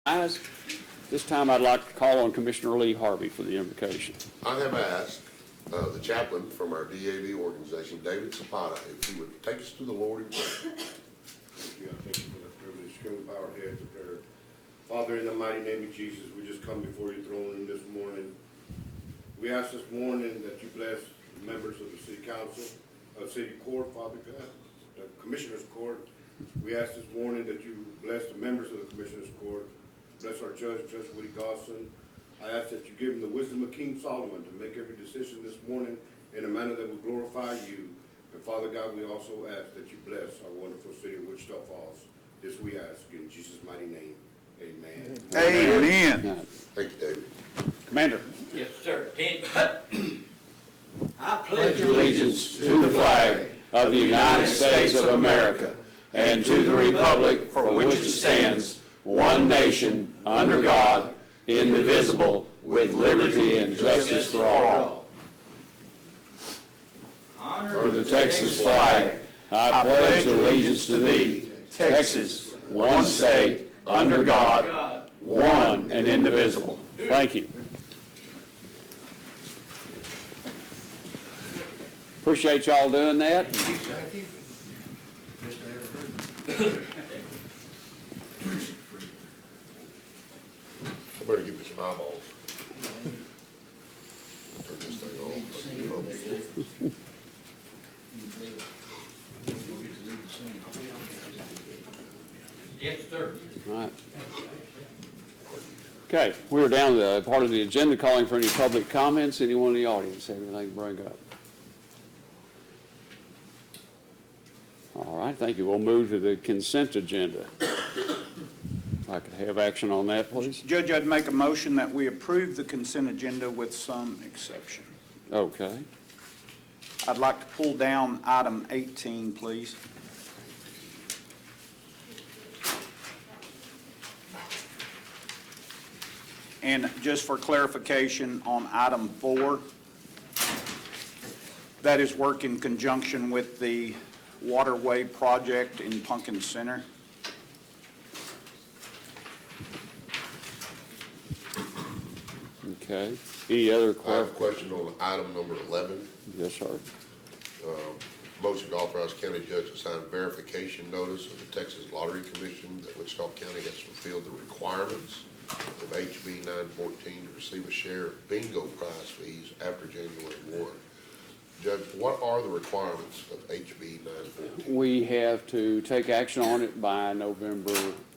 Ayes. This time I'd like to call on Commissioner Lee Harvey for the invocation. I have asked the chaplain from our DAV organization, David Zapata, if he would take us to the Lord in prayer. Thank you. I thank you for the privilege to bow our heads to prayer. Father, in the mighty name of Jesus, we just come before your throne room this morning. We ask this morning that you bless the members of the city council, city court, Father God, the commissioner's court. We ask this morning that you bless the members of the commissioner's court. Bless our judge, Judge Woody Gosselin. I ask that you give him the wisdom of King Solomon to make every decision this morning in a manner that will glorify you. And Father God, we also ask that you bless our wonderful city of Wichita Falls. This we ask in Jesus' mighty name. Amen. Amen. Thank you, David. Commander. Yes, sir. I pledge Allegiance to the flag of the United States of America and to the republic for which it stands, one nation, under God, indivisible, with liberty and justice for all. For the Texas flag, I pledge allegiance to thee, Texas, one state, under God, one and indivisible. Thank you. Appreciate y'all doing that. I better give you some eyeballs. Turn this thing on. Yes, sir. Right. Okay, we're down to the part of the agenda calling for any public comments. Anyone in the audience have anything to bring up? All right, thank you. We'll move to the consent agenda. If I could have action on that, please. Judge, I'd make a motion that we approve the consent agenda with some exception. Okay. I'd like to pull down item 18, please. And just for clarification on item 4, that is work in conjunction with the waterway project in Pumpkin Center. Okay. Any other I have a questions? question on item number 11. Yes, sir. Motion to authorize county judge to sign verification notice of the Texas Lottery Commission that Wichita County has fulfilled the requirements of HB 914 to receive a share of bingo prize fees after January 1. Judge, what are the requirements of HB 914? We have to take action on it by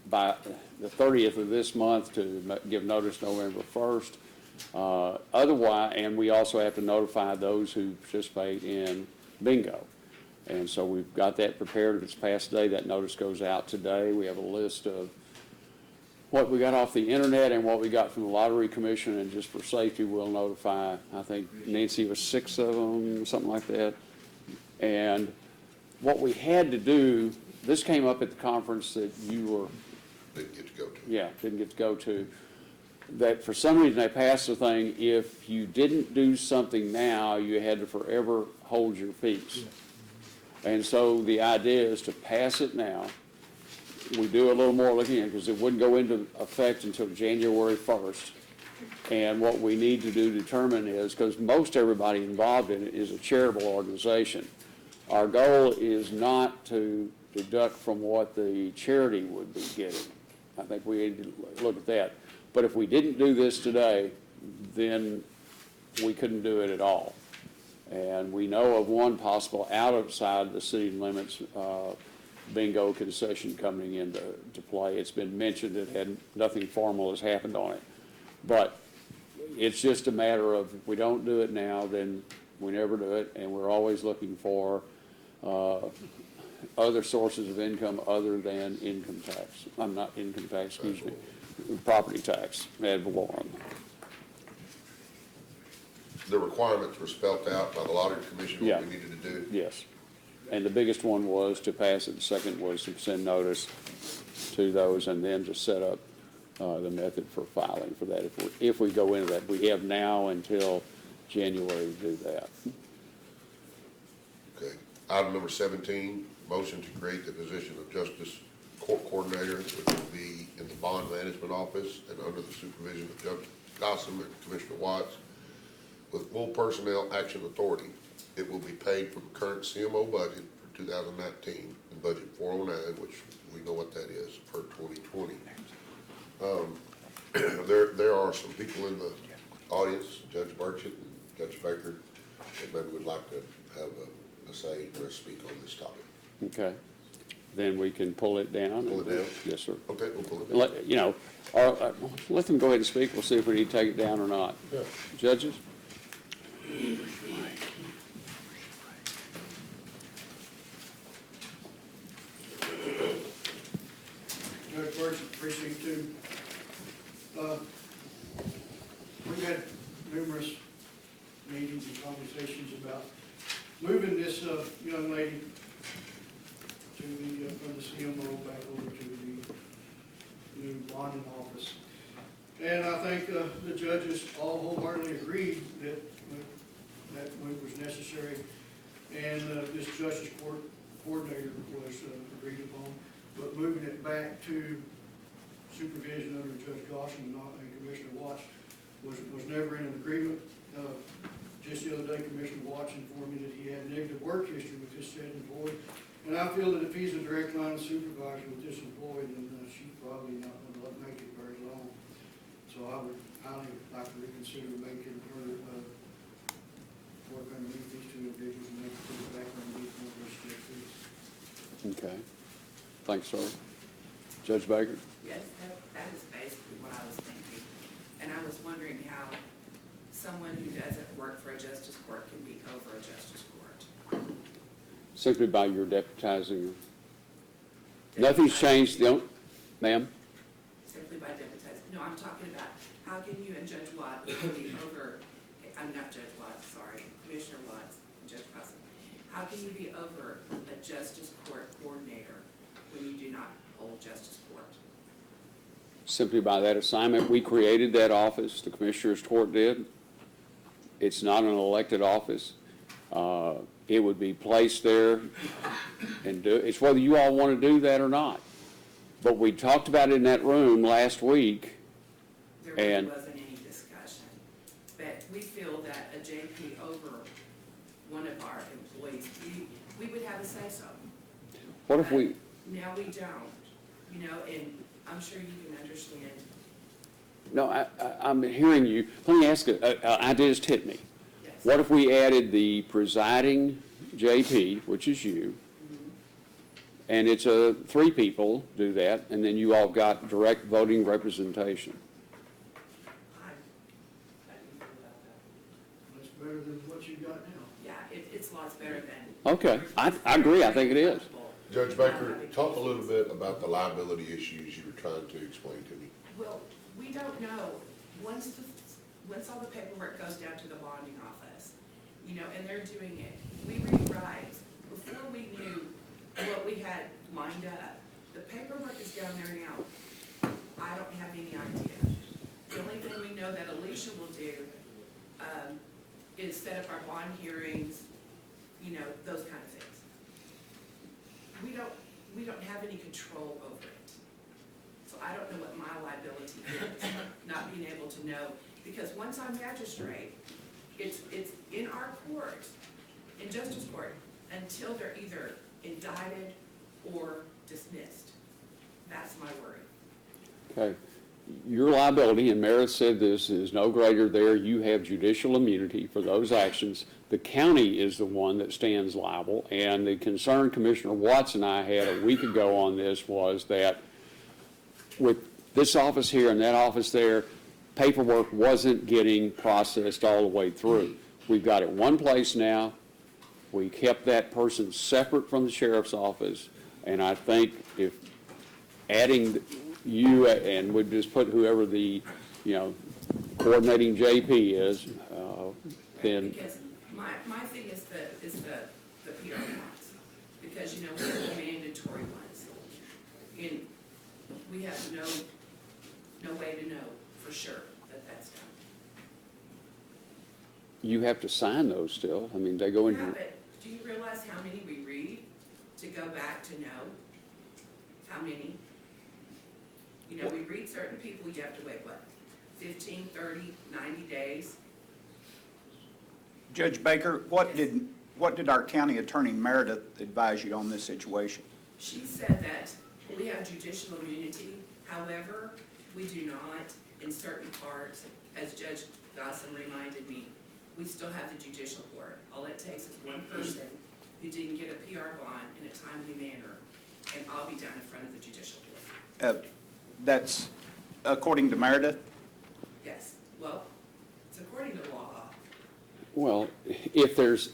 by the 30th of this month to give notice November 1st. Otherwise, and we also have to notify those who participate in bingo. And so we've got that prepared. If it's passed today, that notice goes out today. We have a list of what we got off the internet and what we got from the Lottery Commission, and just for safety, we'll notify, I think, Nancy, was 6 of them, something like that. And what we had to do, this came up at the conference that you were, Didn't get to go to. yeah, didn't get to go to, that for some reason they passed the thing, if you didn't do something now, you had to forever hold your peace. And so the idea is to pass it now. We do a little more looking at it because it wouldn't go into effect until January 1st. And what we need to do determine is, because most everybody involved in it is a charitable organization, our goal is not to deduct from what the charity would be getting. I think we need to look at that. But if we didn't do this today, then we couldn't do it at all. And we know of one possible outside the city limits bingo concession coming into play. It's been mentioned, it had nothing formal has happened on it. But it's just a matter of, if we don't do it now, then we never do it, and we're always looking for other sources of income other than income tax. I'm not income tax, excuse me, property tax ad valorem. The requirements were spelled out by the Lottery Commission, Yeah. what we needed to do. Yes. And the biggest one was to pass it. The second was to send notice to those, and then to set up the method for filing for that if we go into that. We have now until January to do that. Okay. Item number 17, motion to create the position of Justice court coordinator, which will be in the bond management office and under the supervision of Judge Gossam and Commissioner Watts, with full personnel action authority. It will be paid from the current CMO budget for 2019 and budget 409, which we know what that is, per 2020. There are some people in the audience, Judge Burchett and Judge Baker, that maybe would like to have a say or speak on this topic. Okay. Then we can pull it down. Pull it down? Yes, sir. Okay, we'll pull it down. Let, you know, let them go ahead and speak. We'll see if we need to take it down or not. Yeah. Judges? Judge Burchett, Precinct 2. We've had numerous meetings and conversations about moving this young lady to the, from the CMO back over to the new bonding office. And I think the judges all wholeheartedly agreed that that move was necessary. And this justice court coordinator was agreed upon. But moving it back to supervision under Judge Gossam and Commissioner Watts was never in an agreement. Just the other day, Commissioner Watts informed me that he had negative work history with this said employee. And I feel that if he's a direct line supervisor with this employee, then she's probably not going to make it very long. So I would highly like to reconsider making her work underneath these two individuals and make it back underneath one of those JPs. Okay. Thanks, sir. Judge Baker? Yes, that is basically what I was thinking. And I was wondering how someone who doesn't work for a justice court can be over a justice court. Simply by your deputizing her. Nothing's changed, ma'am? Simply by deputizing. No, I'm talking about how can you and Judge Watt be over, I'm not Judge Watt, sorry, Commissioner Watts and Judge Gossam. How can you be over a justice court coordinator when you do not hold justice court? Simply by that assignment. We created that office, the Commissioner's Court did. It's not an elected office. It would be placed there and it's whether you all want to do that or not. But we talked about it in that room last week. There really And- wasn't any discussion, but we feel that a JP over one of our employees, we would have a say-so. What if we, Now we don't, you know, and I'm sure you can understand. no, I'm hearing you. Let me ask you, idea just hit me. Yes. What if we added the presiding JP, which is you, and it's 3 people do that, and then you all got direct voting representation? I didn't think about that. That's better than what you got now. Yeah, it's lots better than. Okay, I agree. I think it is. Judge Baker, talk a little bit about the liability issues you were trying to explain to me. Well, we don't know, once all the paperwork goes down to the bonding office, you know, and they're doing it, we rewrite, before we knew what we had lined up, the paperwork is down there now. I don't have any idea. The only thing we know that Alicia will do, is set up our bond hearings, you know, those kind of things. We don't have any control over it. So I don't know what my liability is, not being able to know, because once I'm magistrate, it's in our court, in justice court, until they're either indicted or dismissed. That's my worry. Okay. Your liability, and Meredith said this, is no greater there. You have judicial immunity for those actions. The county is the one that stands liable, and the concern Commissioner Watts and I had a week ago on this was that with this office here and that office there, paperwork wasn't getting processed all the way through. We've got it one place now. We kept that person separate from the sheriff's office, and I think if adding you and we'd just put whoever the, you know, coordinating JP is, then, Because my thing is the PR ones, because, you know, we have the mandatory ones. And we have no way to know for sure that that's done. you have to sign those still. I mean, they go in Yeah, here. but do you realize how many we read to go back to know? how many. You know, we read certain people, you have to wait, what, 15, 30, 90 days? Judge Baker, what did our county attorney Meredith advise you on this situation? She said that we have judicial immunity, however, we do not in certain parts, as Judge Gossam reminded me, we still have the judicial court. All it takes is one person who didn't get a PR bond in a timely manner, and I'll be down in front of the judicial court. That's according to Meredith? Yes, well, it's according to law. Well, if there's,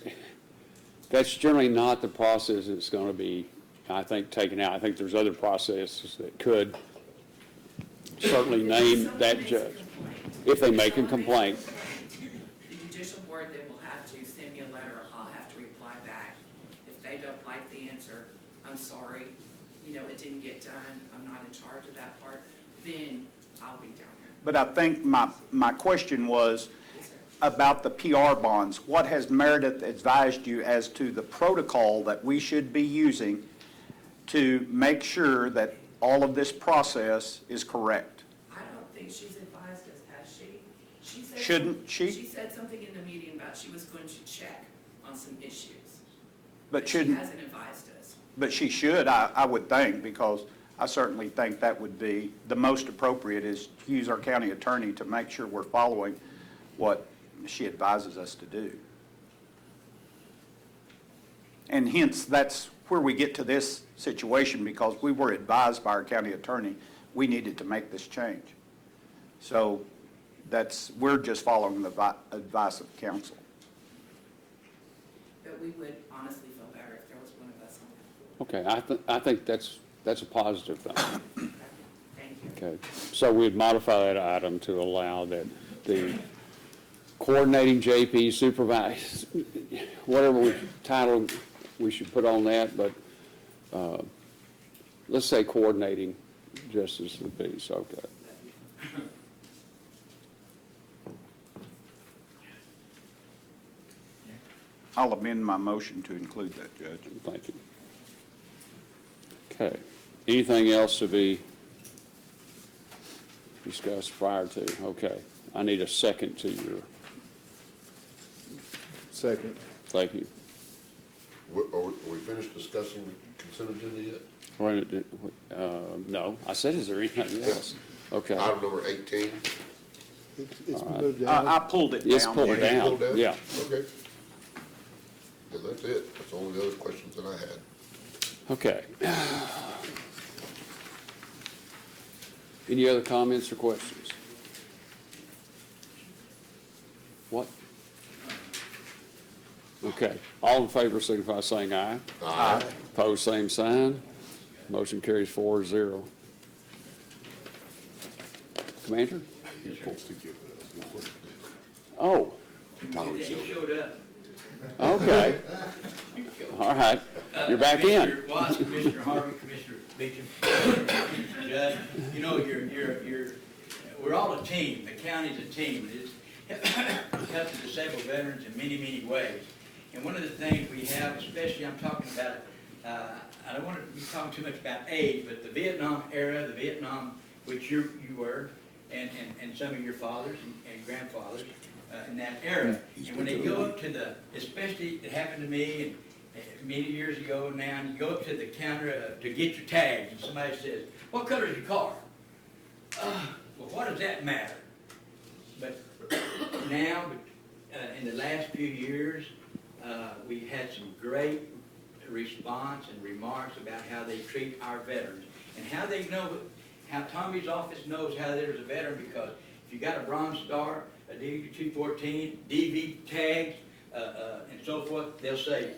that's generally not the process that's going to be, I think, taken out. I think there's other processes that could certainly name Someone that makes a judge. complaint. If they make a Someone complaint. makes a complaint, the judicial board then will have to send me a letter, I'll have to reply back. If they don't like the answer, I'm sorry, you know, it didn't get done, I'm not in charge of that part, then I'll be down here. But I think my question was Yes, sir. about the PR bonds. What has Meredith advised you as to the protocol that we should be using to make sure that all of this process is correct? I don't think she's advised us, has she? She said Shouldn't she? She said something in the meeting about she was going to check on some issues. But she shouldn't, hasn't advised us. but she should, I would think, because I certainly think that would be the most appropriate, is to use our county attorney to make sure we're following what she advises us to do. And hence, that's where we get to this situation, because we were advised by our county attorney we needed to make this change. So we're just following the advice of counsel. But we would honestly feel better if there was one of us on that. Okay, I think that's a positive thing. Thank you. Okay, so we'd modify that item to allow that the coordinating JP supervise, whatever title we should put on that, but let's say coordinating justice of the peace, okay. I'll amend my motion to include that, Judge. Thank you. Okay, anything else to be discussed prior to? Okay, I need a second to your, Second. thank you. Are we finished discussing the consent agenda yet? No, I said, is there anything else? Okay. Item number 18. It's been moved down. I pulled it down. It's pulled You down, pulled down? yeah. Okay. Yeah, that's it. That's all the other questions that I had. Okay. Any other comments or questions? What? Okay, all in favor signify by saying aye. Aye. Opposed, same sign. Motion carries 4-0. Commander? Oh, He showed up. okay. All right, you're back in. Commissioner Watts, Commissioner Harvey, Commissioner Beecham, Commissioner Judd, you know, we're all a team, the county's a team. It helps the disabled veterans in many, many ways. And one of the things we have, especially I'm talking about, I don't want to be talking too much about age, but the Vietnam era, the Vietnam, which you were, and some of your fathers and grandfathers in that era. And when they go up to the, especially it happened to me and many years ago now, and you go up to the counter to get your tags, and somebody says, "What color is your car?" Well, what does that matter? But now, in the last few years, we've had some great response and remarks about how they treat our veterans and how they know, how Tommy's office knows how there's a veteran, because if you got a Bronze Star, a DV-214, DV tags, and so forth, they'll say,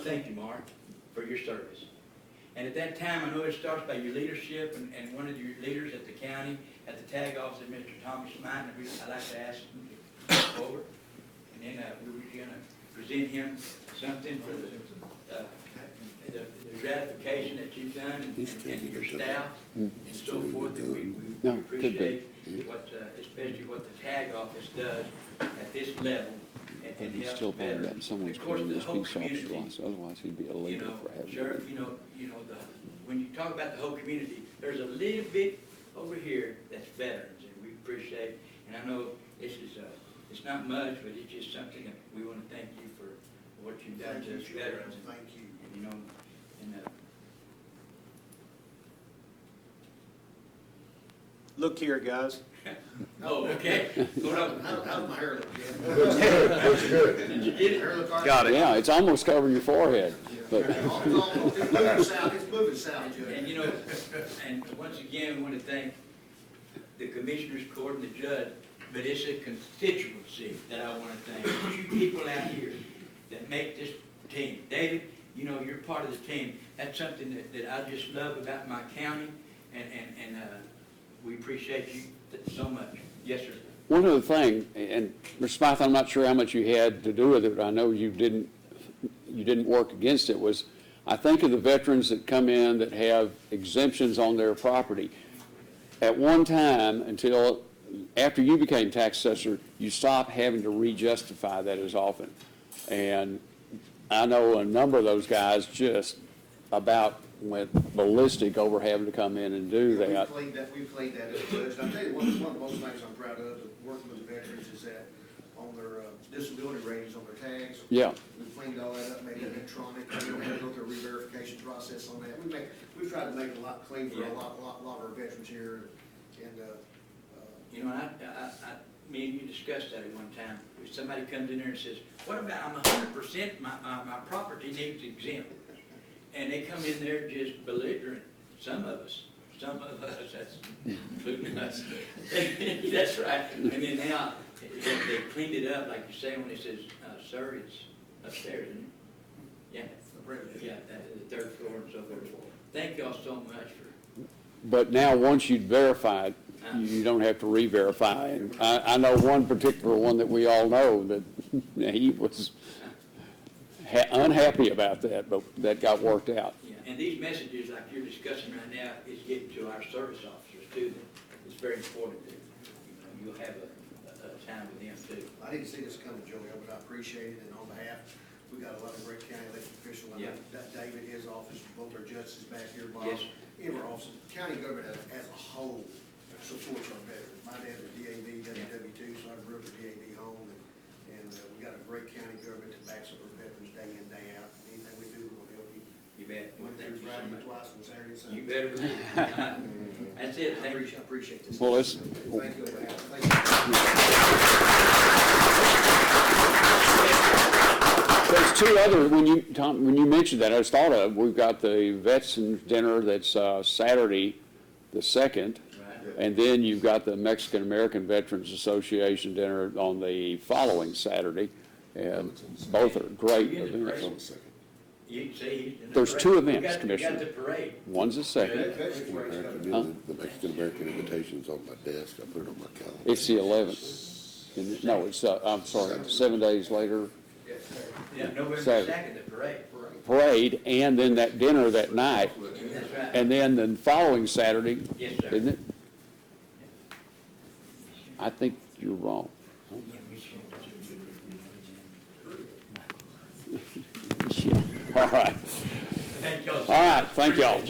"Thank you, Mark, for your service." And at that time, I know it starts by your leadership, and one of your leaders at the county, at the tag office, Mr. Tommy Smythe, who I'd like to ask him to come over. And then we were going to present him something for the gratification that you've done and your staff and so forth. And we No, could be. appreciate what, especially what the tag office does at this level and He's helps still part of that, veterans. and someone's Of course, putting the this whole peace officer community, license, otherwise he'd be you illegal know, for having. Sheriff, you know, when you talk about the whole community, there's a little bit over here that's veterans, and we appreciate, and I know this is, it's not much, but it's just something that we want to thank you for what you've done to us veterans. And, Thank you. and, you know, and, Look here, guys. oh, okay. Hold on. How's my hair look, Jim? Looks good. You get it? Hair look all right? Got it. Yeah, it's almost covering your forehead, but, It's moving south, it's moving south, Judge. And you know, and once again, we want to thank the Commissioners Court and the judge, but it's a constituency that I want to thank. You people out here that make this team. David, you know, you're part of the team. That's something that I just love about my county, and we appreciate you so much. Yes, sir. one other thing, and Mr. Smythe, I'm not sure how much you had to do with it, but I know you didn't work against it, was I think of the veterans that come in that have exemptions on their property. At one time, until after you became tax assessor, you stopped having to re-justify that as often. And I know a number of those guys just about went ballistic over having to come in and do that. We've cleaned that up, Judge. And I'll tell you, one of the most things I'm proud of, working with the veterans, is that on their disability ratings, on their tags. Yeah. We've cleaned all that up, made it electronic, we don't have to go through a re-verification process on that. We've tried to make it a lot cleaner for a lot of our veterans here, and, You know, me and you discussed that at one time. If somebody comes in there and says, what about, I'm 100%, my property needs exempt. And they come in there just belligerent, some of us, that's including us. That's right. And then now, they cleaned it up, like you say, when it says, sir, it's upstairs, isn't it? Yeah, yeah, the third floor and so forth. Thank y'all so much for. But now, once you'd verified, you don't have to re-verify. And I know one particular one that we all know that he was unhappy about that, but that got worked out. Yeah, and these messages like you're discussing right now is getting to our service officers too. It's very important that, you'll have a time with them too. I didn't see this coming, Joey, but I appreciate it, and on behalf, we got a lot of great county elected officials. I know that David, his office, both our judges back here, Bob. Yes. Any of our officers, county government as a whole supports our veterans. My dad was DAV, WW2, so I grew up at DAV home, and we got a great county government that backs up our veterans day in, day out. Anything we do, we'll help you. You bet. Well, Monday thank through you so Friday, much. twice on Saturday and Sunday. You better believe it. That's it. I Thank you. appreciate this. Well, let's, Thank you, thank you. there's two other, Tom, when you mentioned that, I just thought of, we've got the Veterans Dinner that's Saturday the 2nd, Right. and then you've got the Mexican American Veterans Association dinner on the following Saturday, and both are great You get the events. parade. You can see he's in the There's parade. two We events, got Commissioner. the parade. One's the 2nd, The Mexican American invitation's on my desk, I put it on my calendar. it's the 11th. No, it's, I'm sorry, 7 days later, Yeah, November Saturday. 2nd, the parade. parade, and then that dinner that night, That's right. and then the following Saturday, Yes, sir. isn't it? I think you're wrong. All right. Thank y'all. All right, thank y'all.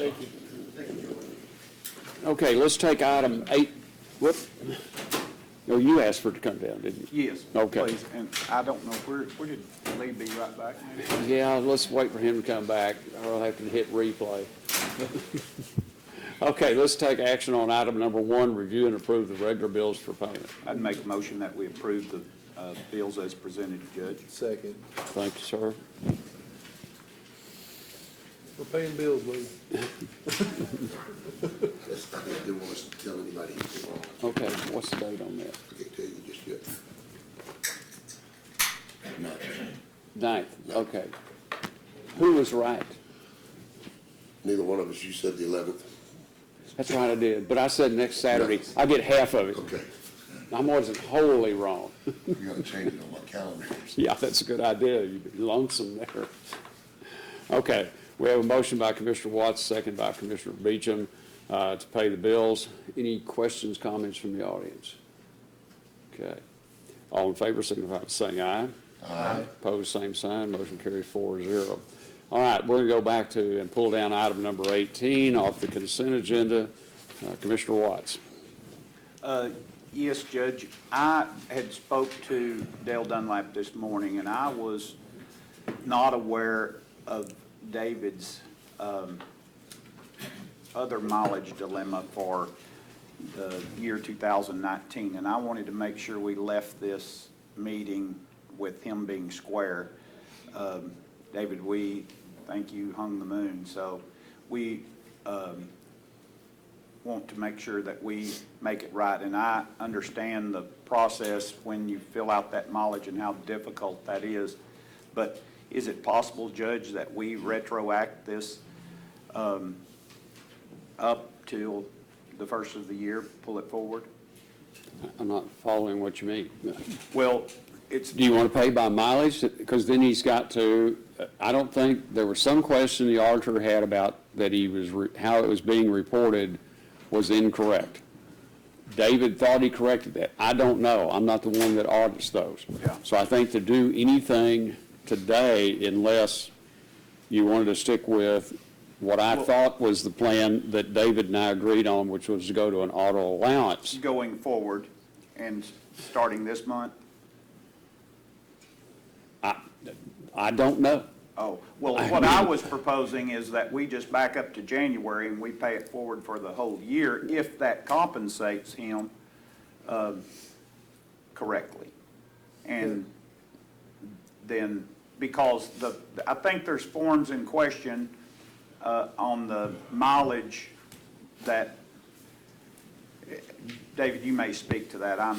Okay, let's take item 8. Whoop. No, you asked for it to come down, didn't you? Yes. Okay. Please, and I don't know, where did Lee be right back? Yeah, let's wait for him to come back, or I'll have to hit replay. Okay, let's take action on item number 1, review and approve the regular bills for payment. I'd make a motion that we approve the bills as presented, Judge. Second. Thank you, sir. We're paying bills, Lee. I didn't want us to tell anybody he's wrong. Okay, what's the date on that? I can't tell you just yet. 9th, okay. Who was right? Neither one of us, you said the 11th. That's right, I did, but I said next Saturday. I get half of it. Okay, I wasn't wholly wrong. we gotta change it on my calendar. Yeah, that's a good idea. You'd be lonesome there. Okay, we have a motion by Commissioner Watts, second by Commissioner Beecham, to pay the bills. Any questions, comments from the audience? Okay. All in favor, signify by saying aye. Aye. Opposed, same sign. Motion carries 4-0. All right, we're gonna go back to and pull down item number 18 off the consent agenda. Commissioner Watts. Yes, Judge, I had spoke to Dale Dunlap this morning, and I was not aware of David's other mileage dilemma for the year 2019, and I wanted to make sure we left this meeting with him being square. David, we think you hung the moon, so we want to make sure that we make it right. And I understand the process when you fill out that mileage and how difficult that is. But is it possible, Judge, that we retroact this up till the first of the year, pull it forward? I'm not following what you mean. Well, it's, Do you want to pay by mileage? Because then he's got to, I don't think, there was some question the auditor had about that he was, how it was being reported was incorrect. David thought he corrected that. I don't know. I'm not the one that audits those. Yeah. So I think to do anything today, unless you wanted to stick with what I thought was the plan that David and I agreed on, which was to go to an auto allowance. going forward and starting this month? I don't know. Oh, well, what I was proposing is that we just back up to January and we pay it forward for the whole year if that compensates him correctly. And then, because I think there's forms in question on the mileage that, David, you may speak to that.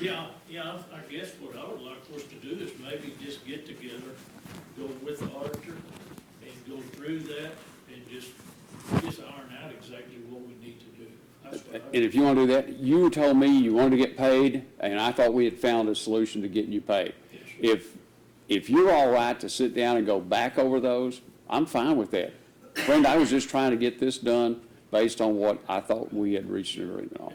Yeah, I guess what I would like for us to do is maybe just get together, go with the auditor and go through that and just iron out exactly what we need to do. That's what And if you want to do that, you told me you wanted to get paid, and I thought we had found a solution to getting you paid. Yes, If you're all right to sit down and go back over those, I'm fine with that. Friend, I was just trying to get this done based on what I thought we had reached an agreement on.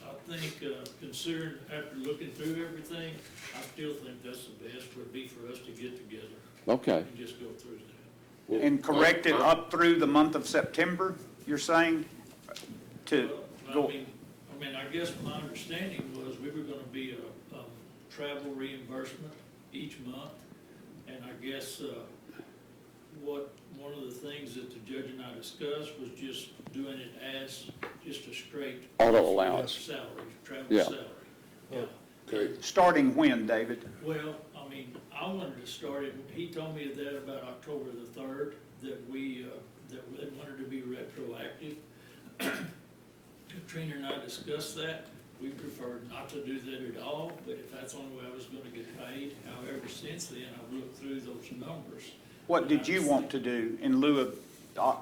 I think, considering after looking through everything, I still think that's the best would be for us to get together Okay. and just go through that. And correct it up through the month of September, you're saying? To Well, go, I mean, I guess my understanding was we were gonna be a travel reimbursement each month. And I guess, one of the things that the judge and I discussed was just doing it as just a straight. Auto allowance. Salary, travel Yeah. salary. Yeah. Okay, starting when, David? Well, I mean, I wanted to start it, he told me that about October the 3rd, that we wanted to be retroactive. Katrina and I discussed that. We preferred not to do that at all, but if that's the only way I was gonna get paid. However, since then, I've looked through those numbers. What did you want to do in lieu of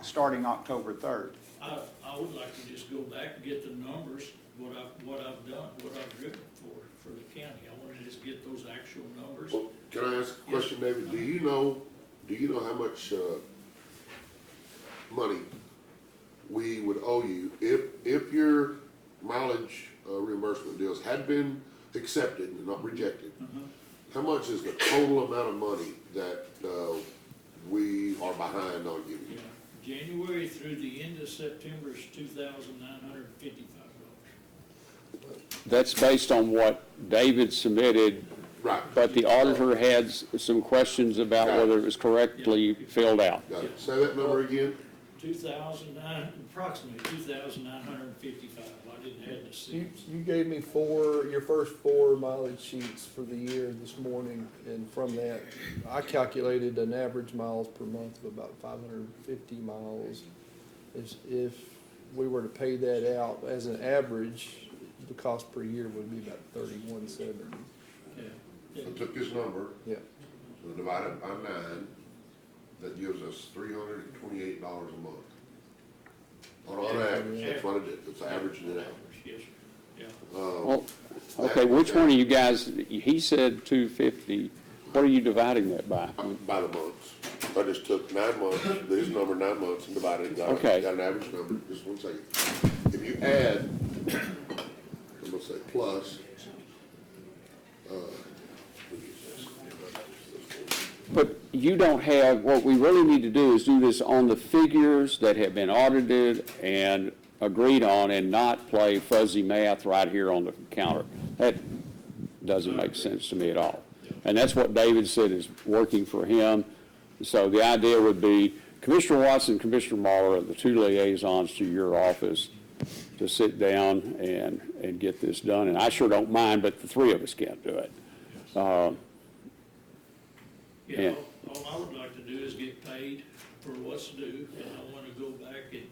starting October 3rd? I would like to just go back and get the numbers, what I've done, what I've driven for the county. I want to just get those actual numbers. well, can I ask a question, David? Do you know how much, money we would owe you if your mileage reimbursement deals had been accepted and not rejected? How much is the total amount of money that, we are behind on giving you? Yeah, January through the end of September is $2,955. That's based on what David submitted, Right. but the auditor had some questions about whether it was correctly filled out. Got it. Say that number again? Approximately $2,955. I didn't have the You, seats. you gave me your first 4 mileage sheets for the year this morning, and from that, I calculated an average miles per month of about 550 miles. If we were to pay that out as an average, the cost per year would be about $31.70. Yeah. I took this number, Yeah. so divided by 9, that gives us $328 a month. On average, that's what it is, it's averaging it out. Yes, sir. Yeah. Well, okay, which one of you guys, he said 250, what are you dividing that by? By the months. I just took 9 months, his number 9 months, and divided it, got Okay. an average number, just 1 second. If you add, I'm gonna say plus, But you don't have, what we really need to do is do this on the figures that have been audited and agreed on, and not play fuzzy math right here on the counter. That doesn't make sense to me at all. And that's what David said is working for him. So the idea would be Commissioner Watson, Commissioner Muller are the two liaisons to your office to sit down and get this done. And I sure don't mind, but the three of us can't do it. Yeah, all I would like to do is get paid for what's due, and I want to go back and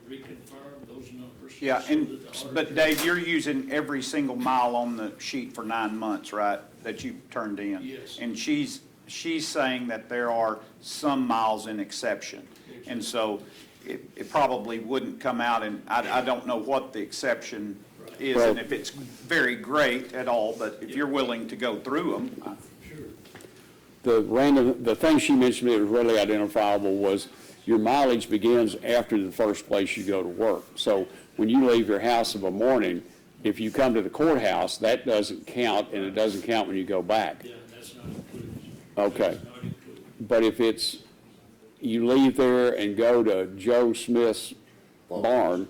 reconfirm those numbers. Yeah, so and, that the but auditor- Dave, you're using every single mile on the sheet for 9 months, right, that you turned in? Yes. And she's saying that there are some miles in exception. And so it probably wouldn't come out, and I don't know what the exception is, Well- and if it's very great at all, but if you're willing to go through them, Sure. The thing she mentioned that was readily identifiable was your mileage begins after the first place you go to work. So when you leave your house of a morning, if you come to the courthouse, that doesn't count, and it doesn't count when you go back. Yeah, that's not included. Okay. That's not included. But if it's, you leave there and go to Joe Smith's barn,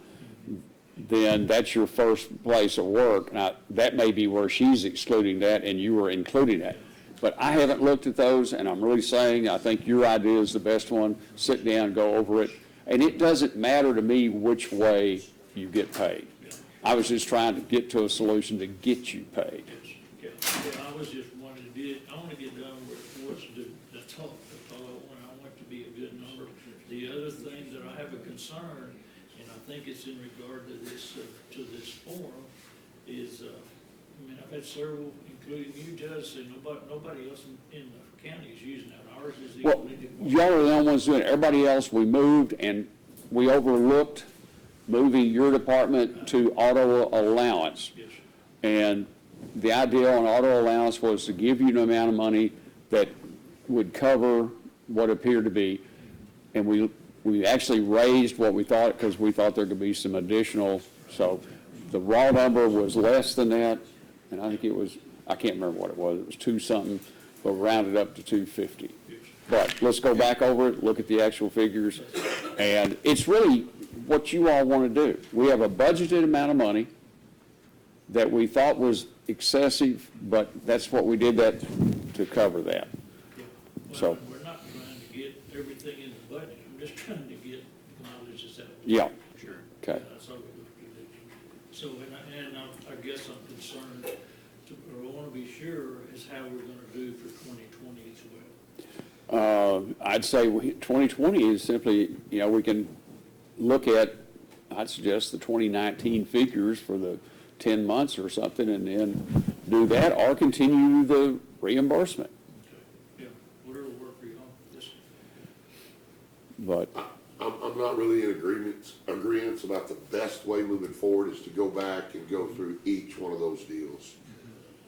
then that's your first place of work. Now, that may be where she's excluding that and you were including that. But I haven't looked at those, and I'm really saying, I think your idea is the best one. Sit down, go over it. And it doesn't matter to me which way you get paid. I was just trying to get to a solution to get you paid. Yeah, I was just wanting to get, I want to get done with what's due, that's all I want to be a good number. The other thing that I have a concern, and I think it's in regard to this forum, is, I mean, I've had several, including you, Judge, say nobody else in the county is using that. Ours is the Well, only department. y'all are the only ones doing it. Everybody else, we moved, and we overlooked moving your department to auto allowance. Yes, And the idea on auto allowance was to give you an amount of money that would cover what appeared to be, and we actually raised what we thought, because we thought there could be some additional, so the raw number was less than that, and I think it was, I can't remember what it was 2-something, but rounded up to 250. But let's go back over it, look at the actual figures, and it's really what you all want to do. We have a budgeted amount of money that we thought was excessive, but that's what we did that to cover that. yeah. So- Well, we're not trying to get everything in the budget, I'm just trying to get mileage that's out. Yeah, Sure. okay. That's all we're going to do. So, I guess I'm concerned, or I want to be sure, is how we're going to do for 2020 as well. I'd say 2020 is simply, we can look at, I'd suggest the 2019 figures for the 10 months or something, and then do that, or continue the reimbursement. Okay. Yeah, whatever work for y'all. Yes. But, I'm not really in agreements about the best way moving forward is to go back and go through each one of those deals.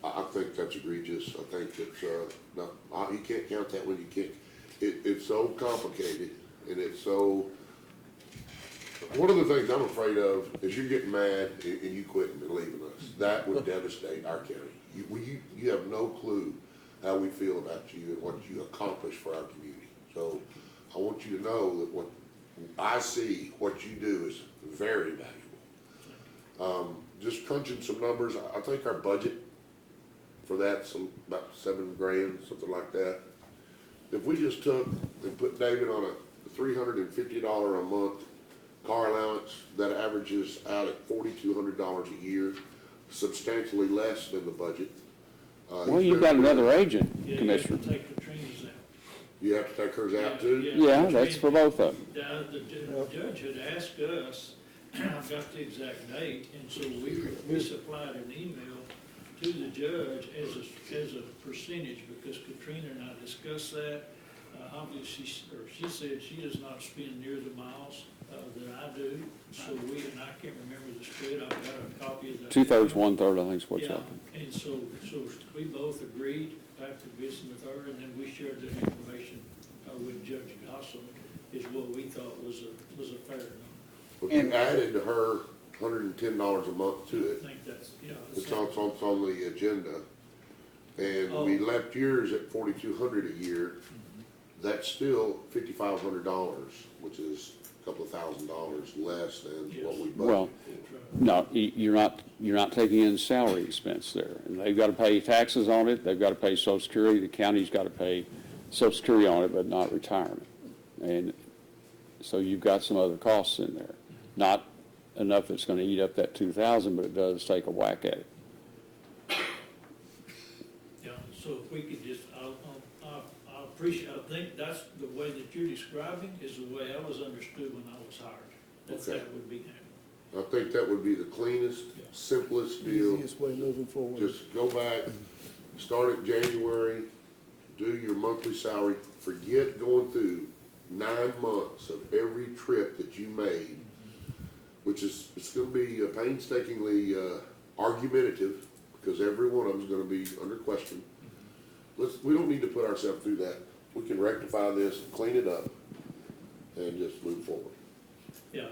I think that's egregious. I think it's, you can't count that when you can't. It's so complicated, and it's so, one of the things I'm afraid of is you're getting mad and you quitting and leaving us. That would devastate our county. You have no clue how we feel about you and what you accomplish for our community. So I want you to know that what I see, what you do is very valuable. Just crunching some numbers, I think our budget for that's about $7,000, something like that. If we just took and put David on a $350 a month car allowance, that averages out at $4,200 a year, substantially less than the budget. well, you've got another agent, Yeah, Commissioner. you have to take Katrina's out. You have to take hers out too? Yeah, that's for both of them. The judge had asked us, I've got the exact date, and so we supplied an email to the judge as a percentage, because Katrina and I discussed that. Obviously, she said she does not spend near the miles that I do, so and I can't remember the split, I've got a copy of that. 2/3, 1/3, I think is what's Yeah, up. and so we both agreed after visiting with her, and then we shared that information with Judge Gossam, is what we thought was a fair number. But you added to her $110 a month to I it. think that's, yeah. It's on the agenda. And we left yours at $4,200 a year. that's still $5,500, which is a couple of $1,000 less than what we budgeted. Well, no, you're not taking in salary expense there. And they've got to pay taxes on it, they've got to pay Social Security, the county's got to pay Social Security on it, but not retirement. And so you've got some other costs in there. Not enough that's going to eat up that 2,000, but it does take a whack at it. Yeah, so if we could just, I appreciate, I think that's the way that you're describing is the way I was understood when I was hired. Okay. That would be, I think that would be the cleanest, simplest deal. Easiest way moving forward. Just go back, start at January, do your monthly salary, forget going through 9 months of every trip that you made, which is, it's gonna be painstakingly argumentative, because every one of them's gonna be under question. We don't need to put ourselves through that. We can rectify this, clean it up, and just move forward. yeah,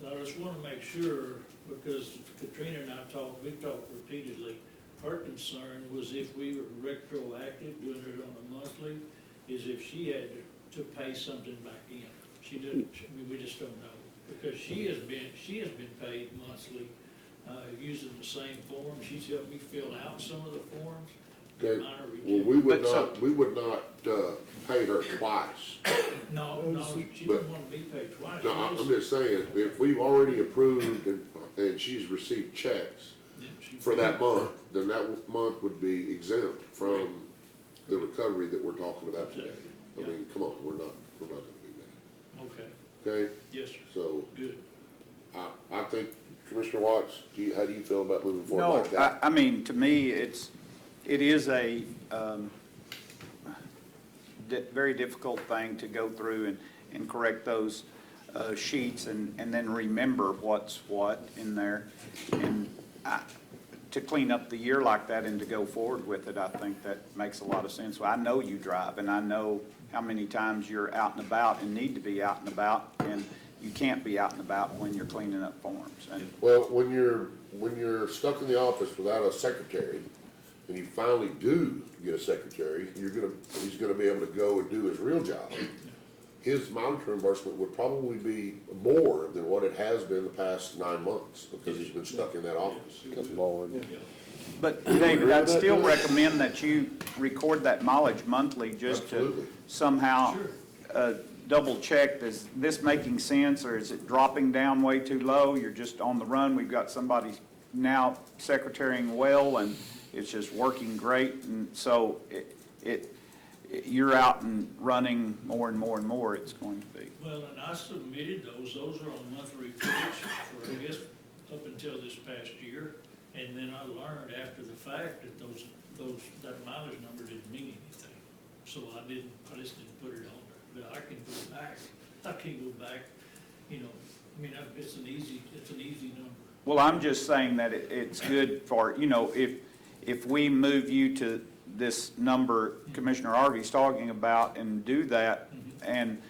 I just wanna make sure, because Katrina and I we've talked repeatedly, her concern was if we were retroactive, doing it on a monthly, is if she had to pay something back in. She didn't, I mean, we just don't know, because she has been paid monthly, using the same form. She's helped me fill out some of the forms. Okay, Mine are well, rejected. we would not pay her twice. No, she But- doesn't want to be paid twice. No, I'm just saying, if we've already approved and she's received checks for that month, then that month would be exempt from the recovery that we're talking about today. I mean, come on, we're not gonna do Okay, that, okay? yes, sir, So, good. I think, Commissioner Watts, how do you feel about moving forward No, like that? I mean, to me, it is a very difficult thing to go through and correct those sheets and then remember what's what in there. And to clean up the year like that and to go forward with it, I think that makes a lot of sense. I know you drive, and I know how many times you're out and about and need to be out and about, and you can't be out and about when you're cleaning up forms. And Well, when you're stuck in the office without a secretary, and you finally do get a secretary, he's gonna be able to go and do his real job. His mileage reimbursement would probably be more than what it has been the past 9 months, because he's been stuck in that office. Good Lord. But David, I'd still recommend that you record that mileage monthly just to Absolutely. somehow double check, is this making sense, or is it dropping down way too low? You're just on the run, we've got somebody now secretarying well, and it's just working great, and so you're out and running more and more and more, it's going to be. Well, and I submitted those are on monthly reports for, I guess, up until this past year. And then I learned after the fact that that mileage number didn't mean anything. So I just didn't put it on there, but I can go back, you know, I mean, it's an easy number. Well, I'm just saying that it's good for, you know, if we move you to this number Commissioner Harvey's talking about and do that, and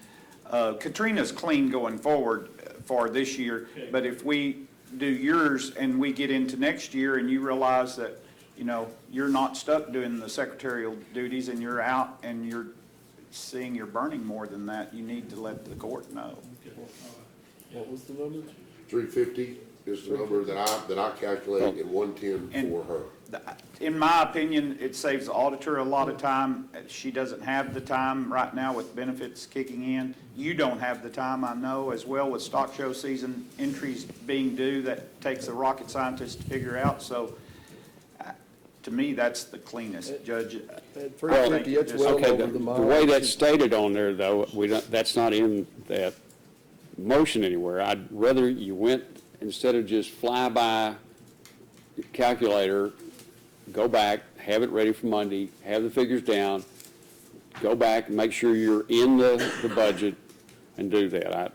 Katrina's clean going forward for this year, Okay. but if we do yours and we get into next year and you realize that, you know, you're not stuck doing the secretarial duties and you're out and you're seeing you're burning more than that, you need to let the court know. Okay, all right. What was the number? 350 is the number that I calculate, and 110 for her. In my opinion, it saves the auditor a lot of time. She doesn't have the time right now with benefits kicking in. You don't have the time, I know, as well with stock show season entries being due. That takes a rocket scientist to figure out. So to me, that's the cleanest, Judge. At 350, that's well Okay, over the the way mileage. that's stated on there, though, that's not in that motion anywhere. I'd rather you went, instead of just fly-by calculator, go back, have it ready for Monday, have the figures down, go back and make sure you're in the budget and do that.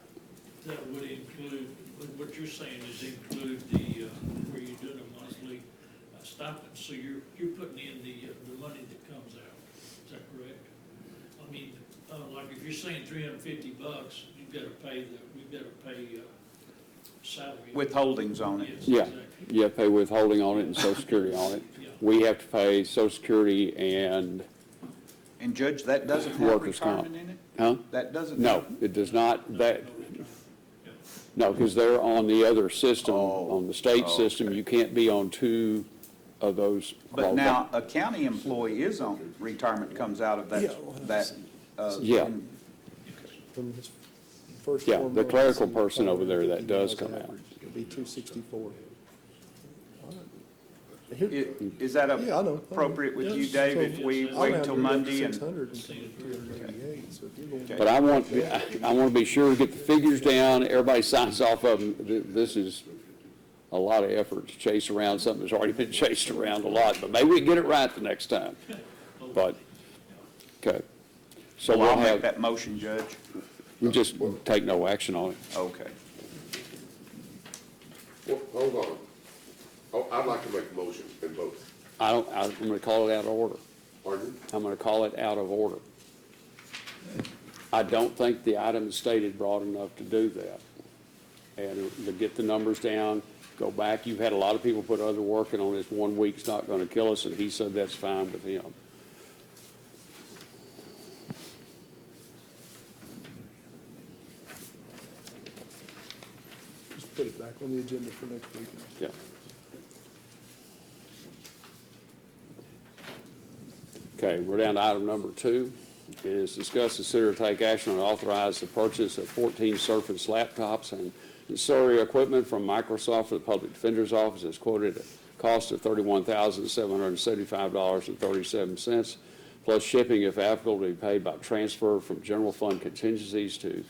That would include, what you're saying is include where you're doing a monthly stipend, so you're putting in the money that comes out, is that correct? I mean, like if you're saying $350, we've got to pay salary. Withholdings on it. Yes, Yeah, exactly. you have to pay withholding on it and Social Security on it. Yeah. We have to pay Social Security and And Judge, that doesn't have Workers' comp. retirement in it? Huh? That doesn't? No, it does not, no, because they're on the other system, Oh, on the state system, okay. you can't be on two of those. But now, a county employee is on, retirement comes out of Yeah. that. Yeah. From his first Yeah, 4 the months, clerical he person over there, that 550 does miles come out. average. It'll be 264. Is that Yeah, I know. appropriate with you, Yes. Dave, if we I'm wait out till here at Monday and? 600 and come to 288, so if you're going Okay. But I want to be sure to get the figures down, everybody signs off of them. This is a lot of effort to chase around something that's already been chased around a lot, but maybe we can get it right the next time. But, okay. So Well, we'll I'll make have, that motion, Judge. we just take no action on it. Okay. Well, hold on. Oh, I'd like to make a motion in both. I'm going to call it out of order. Pardon? I'm going to call it out of order. I don't think the item is stated broad enough to do that. And to get the numbers down, go back, you've had a lot of people put other working on this, 1 week's not going to kill us, and he said that's fine with him. Just put it back on the agenda for next week. Yeah. Okay, we're down to item number 2. It is discuss, consider, take action on authorize the purchase of 14 Surface laptops and ancillary equipment from Microsoft for the Public Defender's Office as quoted at a cost of $31,775.37, plus shipping if applicable to be paid by transfer from general fund contingencies to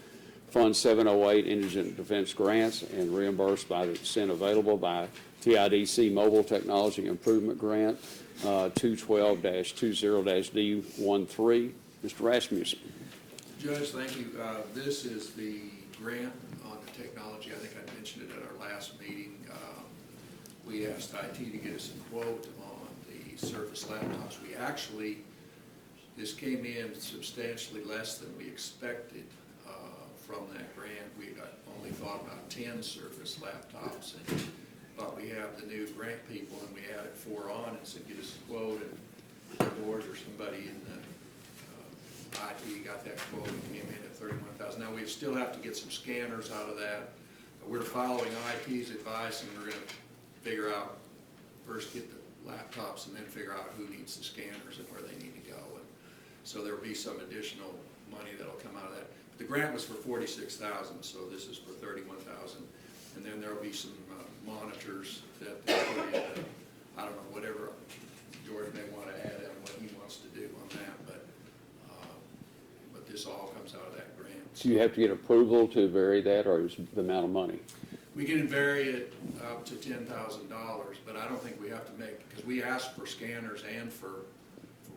Fund 708 Indigent Defense Grants and reimbursed by the extent available by TIDC Mobile Technology Improvement Grant 212-20-D13. Mr. Rasmussen. Judge, thank you. This is the grant on the technology. I think I mentioned it at our last meeting. We asked IT to get us a quote on the Surface laptops. We actually, this came in substantially less than we expected from that grant. We only thought about 10 Surface laptops, and thought we have the new grant people, and we added 4 on and said, get us a quote, and the board or somebody in the IT got that quote and came in at $31,000. Now, we still have to get some scanners out of that. But we're following IT's advice, and we're gonna figure out, first get the laptops and then figure out who needs the scanners and where they need to go. And so there'll be some additional money that'll come out of that. But the grant was for $46,000, so this is for $31,000. And then there'll be some monitors that they put in, I don't know, whatever George may want to add on what he wants to do on that, but this all comes out of that grant. Do you have to get approval to vary that, or is the amount of money? We can vary it up to $10,000, but I don't think we have to make, because we asked for scanners and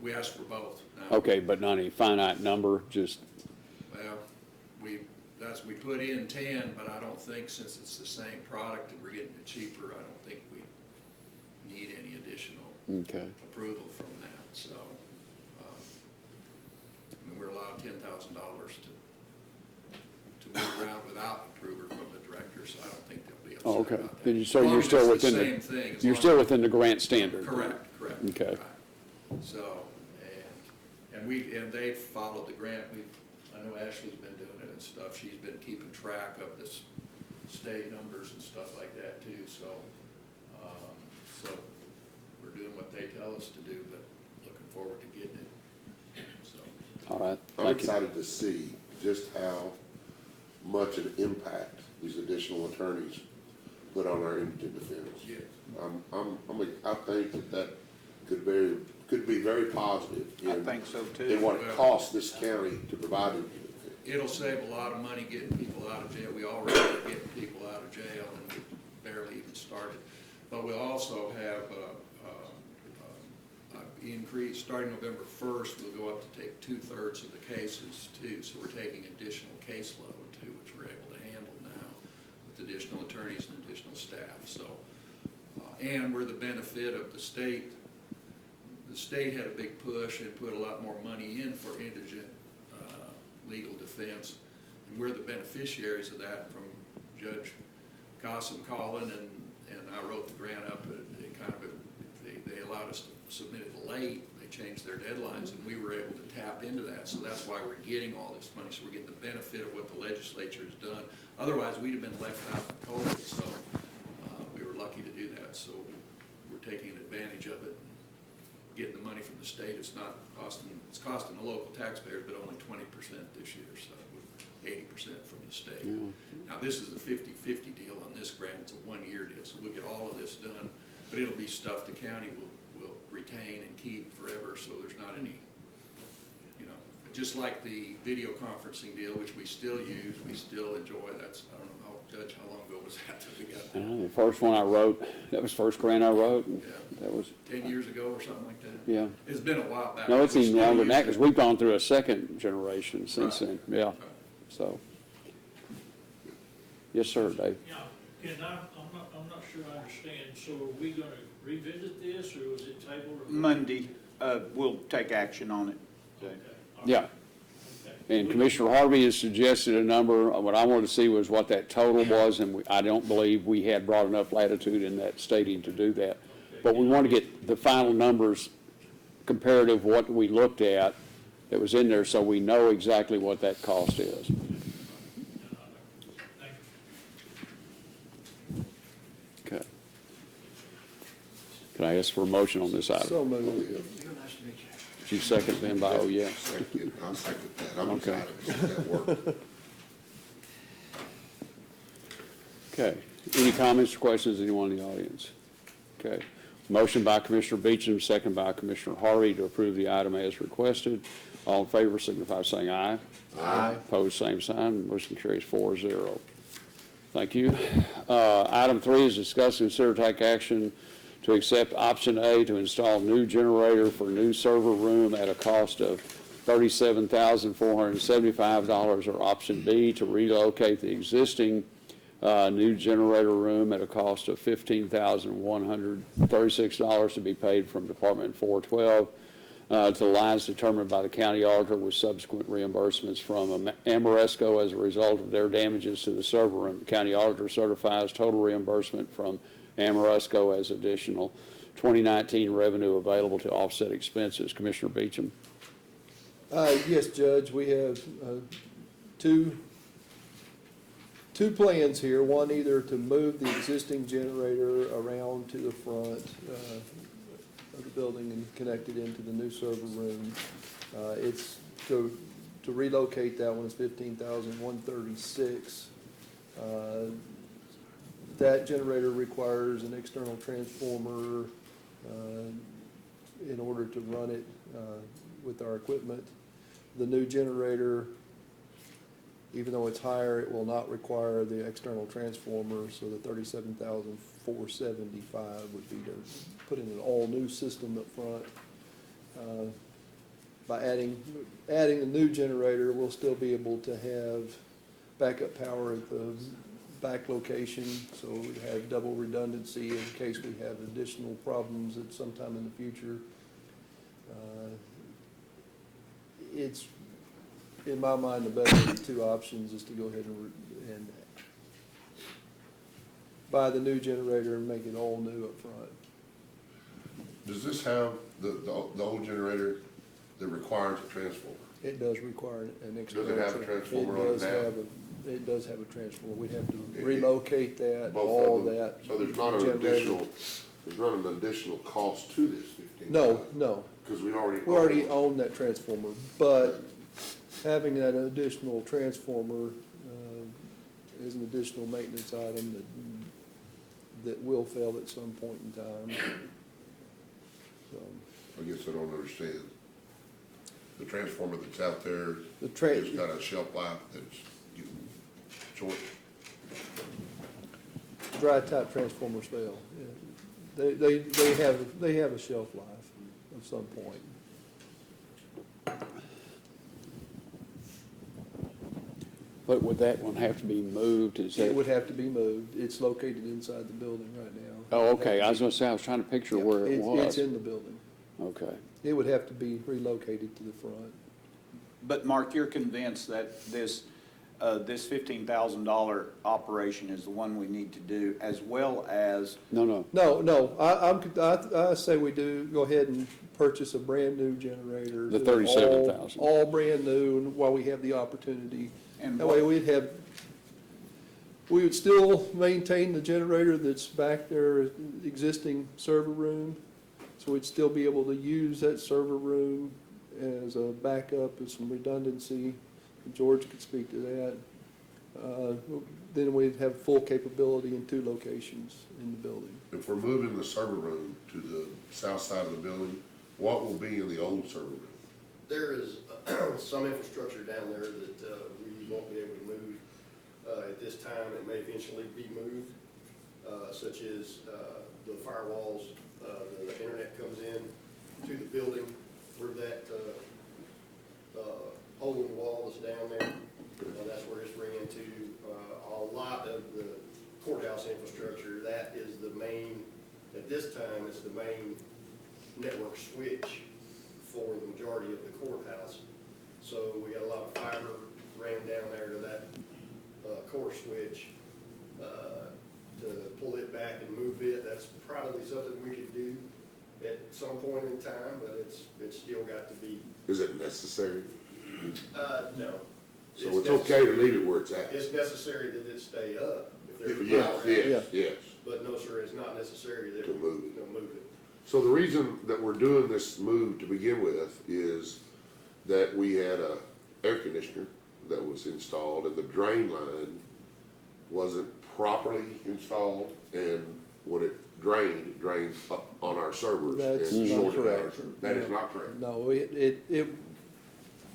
we asked for both. Now, Okay, but not any finite number, just, well, we put in 10, but I don't think, since it's the same product and we're getting it cheaper, I don't think we need any additional okay. approval from that, so. We're allowed $10,000 to move around without approval from the director, so I don't think they'll be Oh, upset okay. about that. Then so As long you're as still it's within same thing, as you're long still as- within the grant standard? Correct. Okay. Right. So, and they've followed the grant. I know Ashley's been doing it and stuff. She's been keeping track of this state numbers and stuff like that too, so, we're doing what they tell us to do, but looking forward to getting it, so. All right, I'm thank you. excited to see just how much an impact these additional attorneys put on our indigent defenders. Yeah. I think that could be very positive I in, think so in too. what it costs this county to provide indigent defenders. It'll save a lot of money getting people out of jail. We already are getting people out of jail and we barely even started. But we'll also have increase, starting November 1st, we'll go up to take 2/3 of the cases too. So we're taking additional caseload too, which we're able to handle now with additional attorneys and additional staff. So, and we're the benefit of the state. The state had a big push and put a lot more money in for indigent legal defense, and we're the beneficiaries of that from Judge Gossam Collin, and I wrote the grant up. They allowed us to submit it late. They changed their deadlines, and we were able to tap into that. So that's why we're getting all this money, so we're getting the benefit of what the legislature has done. Otherwise, we'd have been left out totally, so we were lucky to do that. So we're taking advantage of it, getting the money from the state. It's costing the local taxpayers, but only 20% this year, so 80% from the state. Now, this is a 50-50 deal on this grant. It's a one-year deal, so we'll get all of this done, but it'll be stuff the county will retain and keep forever, so there's not any, just like the video conferencing deal, which we still use, we still enjoy. That's, I don't know, Judge, how long ago was that we got that? The first one I wrote, that was the first grant I wrote. And Yeah. that was, 10 years ago or something like that? yeah. It's been a while back. No, it's We even still longer than that, use because it. we've gone through a second generation since then, yeah, Right. so. Yes, sir, Dave. Yeah, I'm not sure I understand, so are we gonna revisit this, or was it tabled? or- Monday, we'll take action on it. Okay, all right, Yeah, okay. and Commissioner Harvey has suggested a number. What I wanted to see was what that total was, and I don't believe we had brought enough latitude in that stating to do that. But we want to get the final numbers comparative, what we looked at that was in there, so we know exactly what that cost is. Thank you. Okay. Can I ask for a motion on this item? So moved. Chief second, then by, oh, yeah. Second, I'll second that. I'm Okay. excited to see that work. Okay. Any comments or questions, anyone in the audience? Okay. Motion by Commissioner Beecham, second by Commissioner Harvey to approve the item as requested. All in favor signify by saying aye. Aye. Opposed, same sign. Motion carries 4-0. Thank you. Item 3 is discuss and consider take action to accept option A to install new generator for new server room at a cost of $37,475, or option B to relocate the existing new generator room at a cost of $15,136 to be paid from Department 412 to lines determined by the county auditor, with subsequent reimbursements from Amoresco as a result of their damages to the server room. The county auditor certifies total reimbursement from Amoresco as additional 2019 revenue available to offset expenses. Commissioner Beecham. Yes, Judge, we have two plans here. One, either to move the existing generator around to the front of the building and connect it into the new server room. It's to relocate that one is $15,136. That generator requires an external transformer in order to run it with our equipment. The new generator, even though it's higher, it will not require the external transformer, so the $37,475 would be to put in an all-new system up front. By adding a new generator, we'll still be able to have backup power at the back location, so we'd have double redundancy in case we have additional problems at some time in the future. It's, in my mind, the better of the two options is to go ahead and buy the new generator and make it all new up front. Does this have the old generator that requires a transformer? It does require an external. Does it have a transformer on it now? It does have a transformer. We'd have to relocate that, Both of all them? that. So there's not an generator. additional cost to this 15? No. Because we We already already own that transformer, but having that additional transformer is an additional maintenance item that will fail at some point in time. So, I guess I don't understand. The transformer that's out there The has got a shelf life that's getting short. dry type transformers fail. Yeah. They have a shelf life of some point. But would that one have to be moved? Is It that? would have to be moved. It's located inside the building right now. Oh, okay. I was going to say, I was trying to picture where it It's was. in the building. Okay. It would have to be relocated to the front. But Mark, you're convinced that this $15,000 operation is the one we need to do, as well as, No. No, I say we do, go ahead and purchase a brand-new generator. The do it all- $37,000. All brand new, and while we have the opportunity. And That way what- we would still maintain the generator that's back there, the existing server room. So we'd still be able to use that server room as a backup with some redundancy. George could speak to that. Then we'd have full capability in 2 locations in the building. If we're moving the server room to the south side of the building, what will be in the old server room? There is some infrastructure down there that we won't be able to move at this time. It may eventually be moved, such as the firewalls, the internet comes in to the building where that hole in the wall is down there. That's where it's ran into. A lot of the courthouse infrastructure, that is the main, at this time, it's the main network switch for the majority of the courthouse. So we got a lot of fiber ran down there to that core switch to pull it back and move it. That's probably something we could do at some point in time, but it's still got to be, Is it necessary? no. So it's okay to leave it where it's at? It's necessary that it stay up. If there's Yes, power yes, outage. yes. But no, sir, it's not necessary that To move it. to move it. So the reason that we're doing this move to begin with is that we had a air conditioner that was installed and the drain line wasn't properly installed, and when it drains up on our servers That's and not shorted correct. ours. That is not correct. No,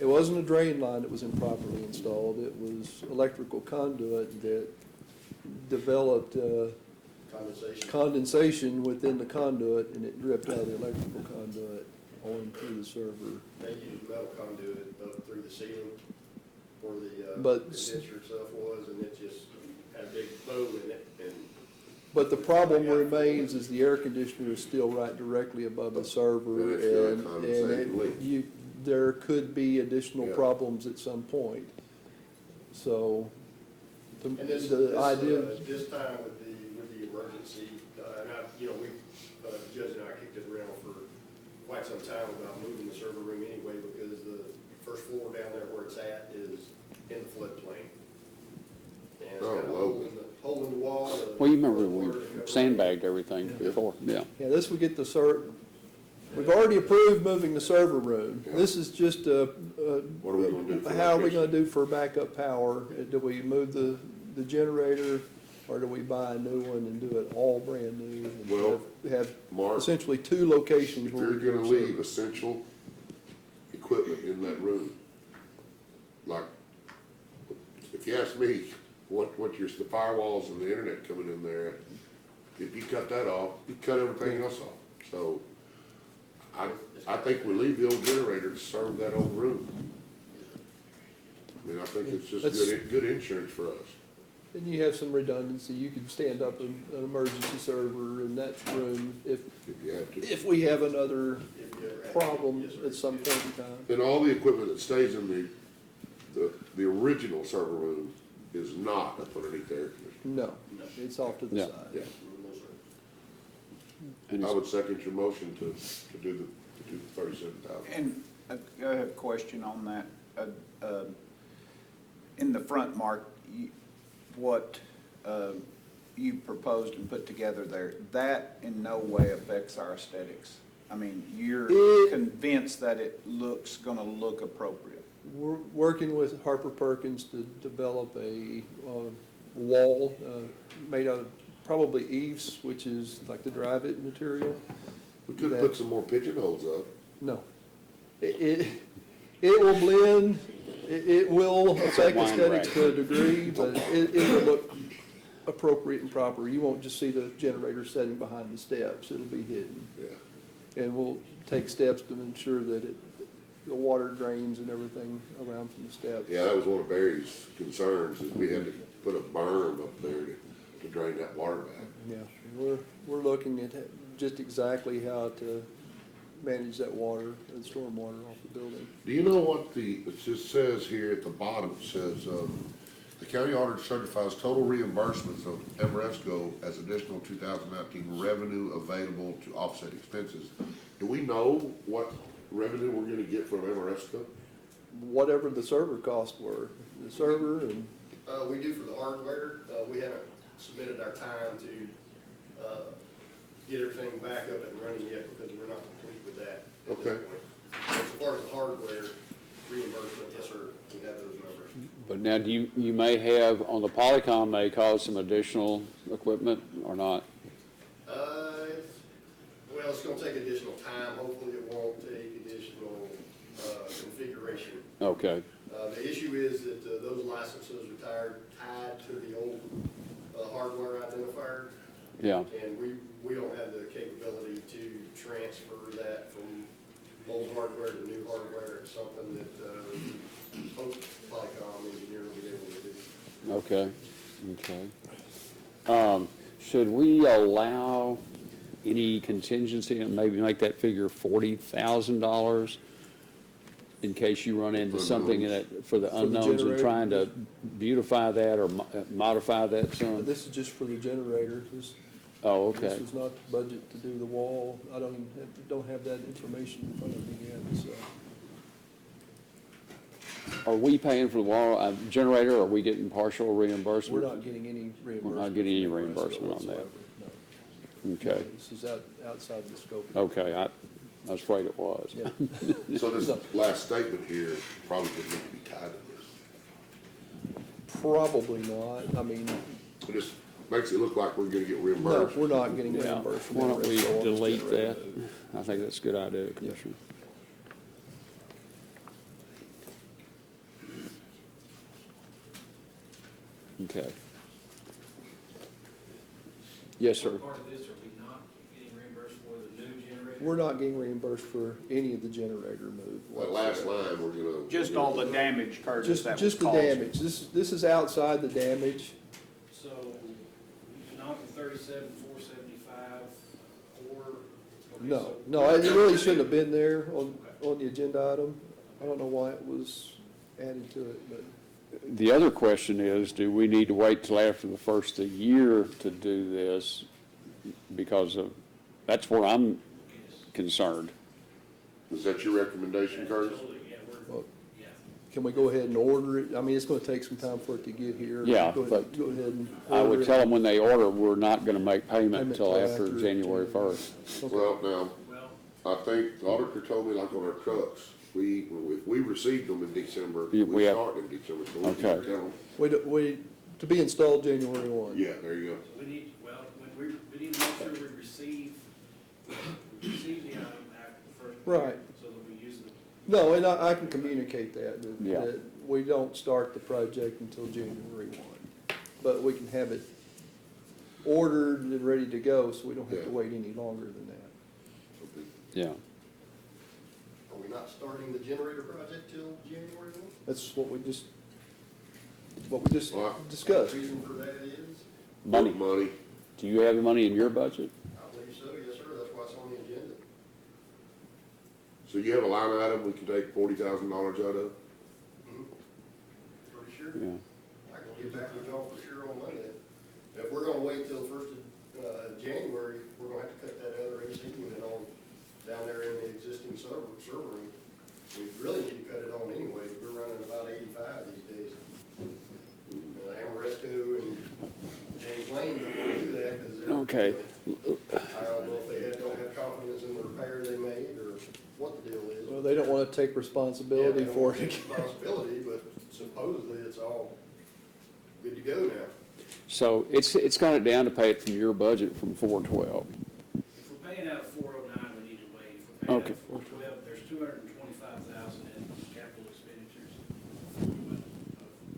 it wasn't a drain line that was improperly installed. It was electrical conduit that developed Condensation. condensation within the conduit, and it dripped out of the electrical conduit onto the server. They use metal conduit up through the ceiling where the But- condenser itself was, and it just had a big bow in it, and But the problem remains is the air conditioner is still right directly above the server, And it's gonna and condensate and leak. there could be additional Yeah. problems at some point. So, And this idea. this time with the emergency, and we, Judge and I kicked it around for quite some time about moving the server room anyway, because the first floor down there where it's at is in the floodplain. And it's got a hole in the wall. Well, you remember we sandbagged everything before, yeah. Yeah, this would get we've already approved moving the server room. This is just What are we gonna do for how are we electricity? gonna do for backup power? Do we move the generator, or do we buy a new one and do it all brand new? And Well, have Mark, essentially 2 locations if where you're we can gonna serve. leave essential equipment in that room, like, if you ask me, the firewalls and the internet coming in there, if you cut that off, you cut everything else off. So, I think we leave the old generator to serve that old room. I mean, I think it's just good insurance for us. And you have some redundancy. You could stand up an emergency server in that room If you have to. if we have another If you ever have- problem Yes, sir. at some point in time. And all the equipment that stays in the original server room is not up underneath the air conditioner. No, it's off to the Yeah. side. Yeah. No, sir. And I it's- would second your motion to do the 37,000. And I have a question on that. In the front, Mark, what you proposed and put together there, that in no way affects our aesthetics. I mean, you're convinced that gonna look appropriate. We're working with Harper Perkins to develop a wall made out of probably eaves, which is like the drive-it material. We could have put some more pigeonholes up. No. It will blend, it will affect wine aesthetics rack. to a degree, but it will look appropriate and proper. You won't just see the generator sitting behind the steps, it'll be hidden. Yeah. And we'll take steps to ensure that the water drains and everything around from the steps. Yeah, that was one of Barry's concerns, is we had to put a berm up there to drain that water back. Yeah, we're looking at just exactly how to manage that water, and storm water off the building. Do you know what it just says here at the bottom, it says, the county auditor certifies total reimbursements of Ameresco as additional 2019 revenue available to offset expenses. Do we know what revenue we're gonna get from Ameresco? Whatever the server costs were, the server and, We do for the hardware, we haven't submitted our time to, get everything back up and running yet because we're not complete with that. at this Okay. point. As far as the hardware reimbursement, yes, sir, we have those numbers. But now, you may have, on the Polycom, may cause some additional equipment or not? Well, it's gonna take additional time, hopefully it won't take additional, configuration. Okay, The issue is that those licenses are tied to the old hardware identifier, yeah, and we don't have the capability to transfer that from old hardware to new hardware. It's something that hope Polycom engineer will be able to do. okay. Should we allow any contingency and maybe make that figure $40,000 in case you run into something in it for the the unknowns and generator? trying to beautify that or modify that some? this is just for the generator. Oh, This okay. was not the budget to do the wall. I don't have that information in front of me yet, so. Are we paying for the wall, generator, or are we getting partial reimbursement? We're not getting any reimbursement. We're not getting any from Ameresco reimbursement on that. whatsoever, no. Okay, This is outside the scope. okay, I was afraid it was. Yeah. So this last statement here probably would need to be tied to this. Probably not. I mean, It just makes it look like we're gonna get no, reimbursed. we're not getting Yeah, reimbursed. from why don't we Ameresco on this delete generator that? move. I think that's a good idea, Commissioner. Okay. Yes, sir. Part of this, are we not getting reimbursed for the new generator? We're not getting reimbursed for any of the generator move. That last line, we're gonna. Just all the damage, Curtis, that was Just the caused. damage. This is outside the damage. So, not the 37,475, or? okay, No, so- no, it really shouldn't have been there on the agenda item. I don't know why it was added to it, but The other question is, do we need to wait till after the first of the year to do this? Because that's where I'm concerned. Is that your recommendation, Curtis? Absolutely, yeah, we're, well, yeah. can we go ahead and order it? I mean, it's gonna take some time for it to get here. Yeah, Go ahead- but Go ahead and. I order would it. tell them when they order, we're not gonna make payment Payment until till after after January January. 1st. Okay. Well, now, Well, I think the auditor told me like on our trucks, if we received them in December, Yeah, we we have- start in December, so we Okay. can tell them. To be installed January 1. Yeah, there you go. we need, well, when we need to make sure we receive the item after the first. Right. So that we use the No, and I can communicate that Yeah. that we don't start the project until January 1. But we can have it ordered and ready to go, so we don't have to Yeah. wait any longer than that. Yeah. Are we not starting the generator project till January 1? That's what we just Well, discussed. The reason for that is, Money. Money. Do you have the money in your budget? I believe so, yes, sir, that's why it's on the agenda. So you have a line item we can take $40,000 out of? Pretty sure. Yeah. I can get back with y'all for sure on Monday. If we're gonna wait till the first of January, we're gonna have to cut that other AC unit on down there in the existing server room. We really need to cut it on anyway, we're running about 85 these days. Ameresco and James Lane don't wanna do that because they're. Okay. I don't know if they don't have confidence in the repair they made or what the deal is. Well, they don't want to take responsibility Yeah, they for don't it. take Responsibility, but supposedly it's all good to go now. So it's got it down to pay it from your budget from 412. If we're paying out of 409, we need to wait. If we're paying out Okay. of 412, there's 225,000 in capital expenditures.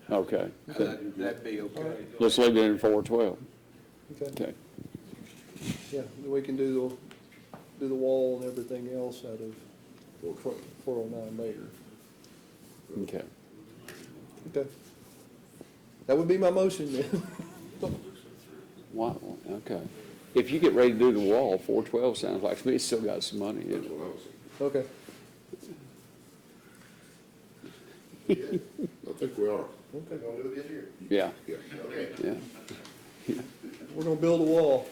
Okay. That'd be okay. Let's leave it in 412. Okay, Okay. yeah, we can do the wall and everything else out of 409 later. Okay. Okay. That would be my motion then. Wow, okay. If you get ready to do the wall, 412 sounds like to me it's still got some money in That's it. what I was Okay, thinking. I think we are. We're okay. gonna do it this year. Yeah, Yeah. Okay. yeah. We're gonna build a wall.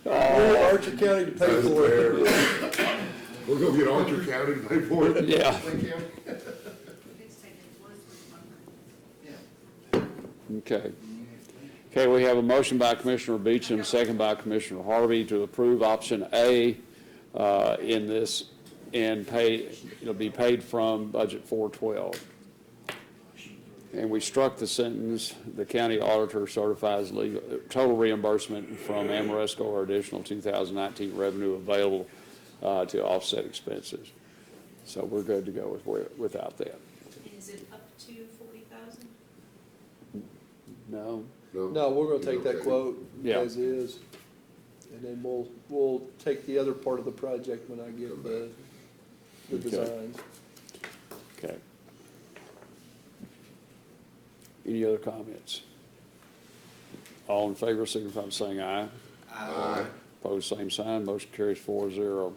Our Archer County to pay for it. We're gonna get Archer County to pay for it. Yeah. Okay. Okay, we have a motion by Commissioner Beecham, second by Commissioner Harvey to approve option A in this, and pay, it'll be paid from budget 412. And we struck the sentence, the county auditor certifies legal, total reimbursement from Amoresco or additional 2019 revenue available to offset expenses. So we're good to go without that. Is it up to 40,000? No? No, we're gonna take that Okay. quote Yeah. as is, and then we'll take the other part of the project when I get the Okay. designs. Okay. Any other comments? All in favor, signify by saying aye. Aye. Opposed, same sign. Motion carries 4-0.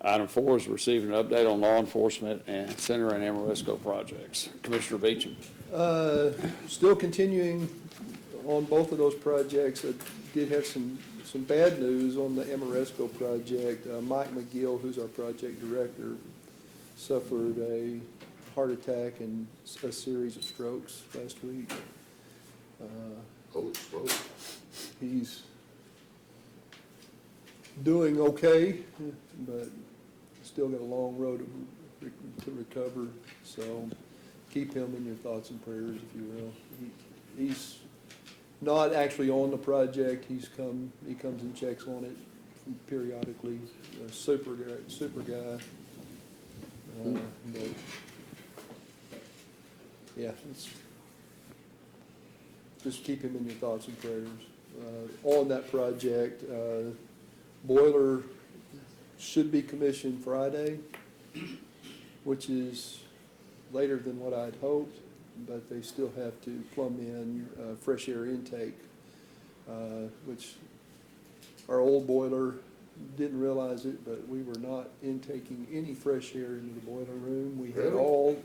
Item 4 is receiving an update on law enforcement and Center and Amoresco projects. Commissioner Beecham. Still continuing on both of those projects. I did have some bad news on the Amoresco project. Mike McGill, who's our project director, suffered a heart attack and a series of strokes last week. Holy smoke. He's doing okay, but still got a long road to recover, so keep him in your thoughts and prayers, if you will. He's not actually on the project, he comes and checks on it periodically, a super guy. But, yeah, just keep him in your thoughts and prayers. On that project, boiler should be commissioned Friday, which is later than what I'd hoped, but they still have to plumb in fresh air intake, which our old boiler didn't realize it, but we were not intaking any fresh air into the boiler room. We had Really?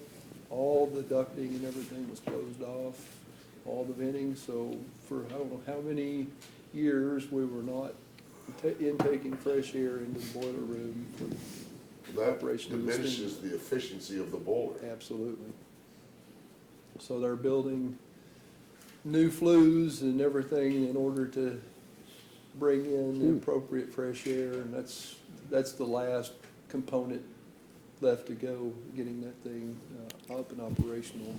all the ducting and everything was closed off, all the venting, so for I don't know how many years, we were not intaking fresh air into the boiler room for That operation of the steam. diminishes the efficiency of the boiler. Absolutely. So they're building new flues and everything in order to bring in the appropriate fresh air, and that's the last component left to go, getting that thing up and operational.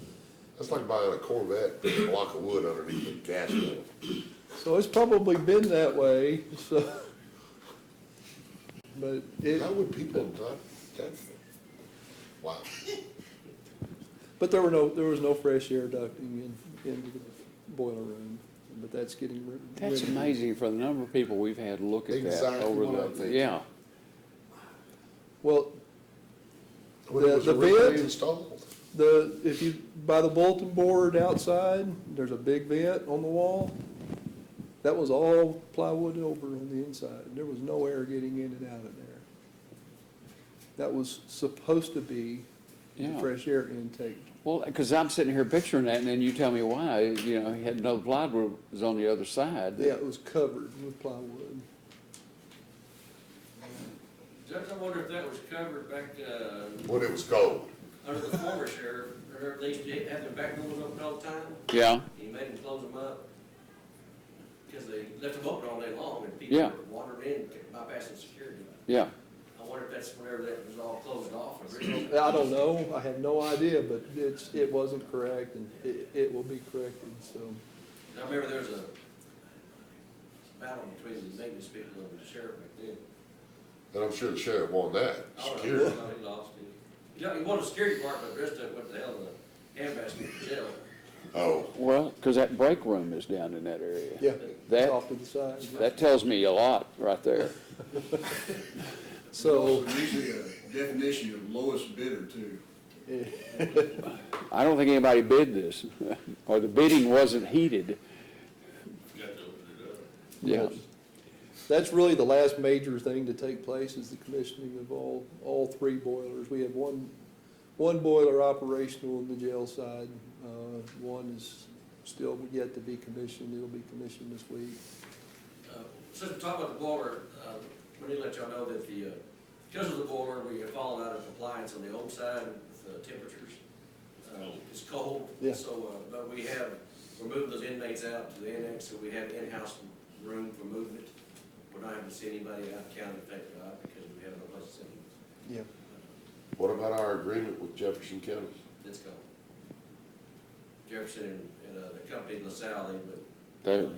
That's like buying a Corvette, with a block of wood underneath the gas tank. So it's probably been that way, so, but How would people not, that, wow. but there was no fresh air ducting into the boiler room, but that's getting That's remedied. amazing for the number of people we've had look at that Exactly over what I'm the, thinking. yeah. Well, When it was The originally vent- installed. if you, by the bulletin board outside, there's a big vent on the wall. That was all plywood over on the inside. There was no air getting in and out of there. That was supposed to be the Yeah. fresh air intake. Well, because I'm sitting here picturing that, and then you tell me why, you know, he had no plywood was on the other side. Yeah, it was covered with plywood. Judge, I wonder if that was covered back, When it was cold. under the former sheriff, or they used to have their back doors open all the time, Yeah, and he made them close them up, because they left them open all day long, and people Yeah. were wandering in, bypassing security. yeah. I wonder if that's whenever that was all closed off, or I don't know, I have no idea, but it wasn't correct, and it will be corrected, so. I remember there was a battle between the maintenance people and the sheriff back then. And I'm sure the sheriff won that, Oh, no, security. he lost it. Yeah, he won the security department, the rest of it went to hell in the handbasket to jail. Oh, Well, because that break room is down in that area. Yeah, That- it's off to the side. That tells me a lot right there. So, Usually a definition of lowest bidder too. I don't think anybody bid this, or the bidding wasn't heated. Got to open it up. Yeah. that's really the last major thing to take place is the commissioning of all three boilers. We have one boiler operational in the jail side. One is still yet to be commissioned. It'll be commissioned this week. since we talked about the boiler, we need to let y'all know that because of the boiler, we have fallen out of compliance on the old side with the temperatures. It's cold. Yeah. So, but we're moving those inmates out to the annex, so we have in-house room for movement. We're not having to see anybody out of county affected by it because we have no place to send them. Yeah. What about our agreement with Jefferson County? It's gone. Jefferson and the company LaSalle, They-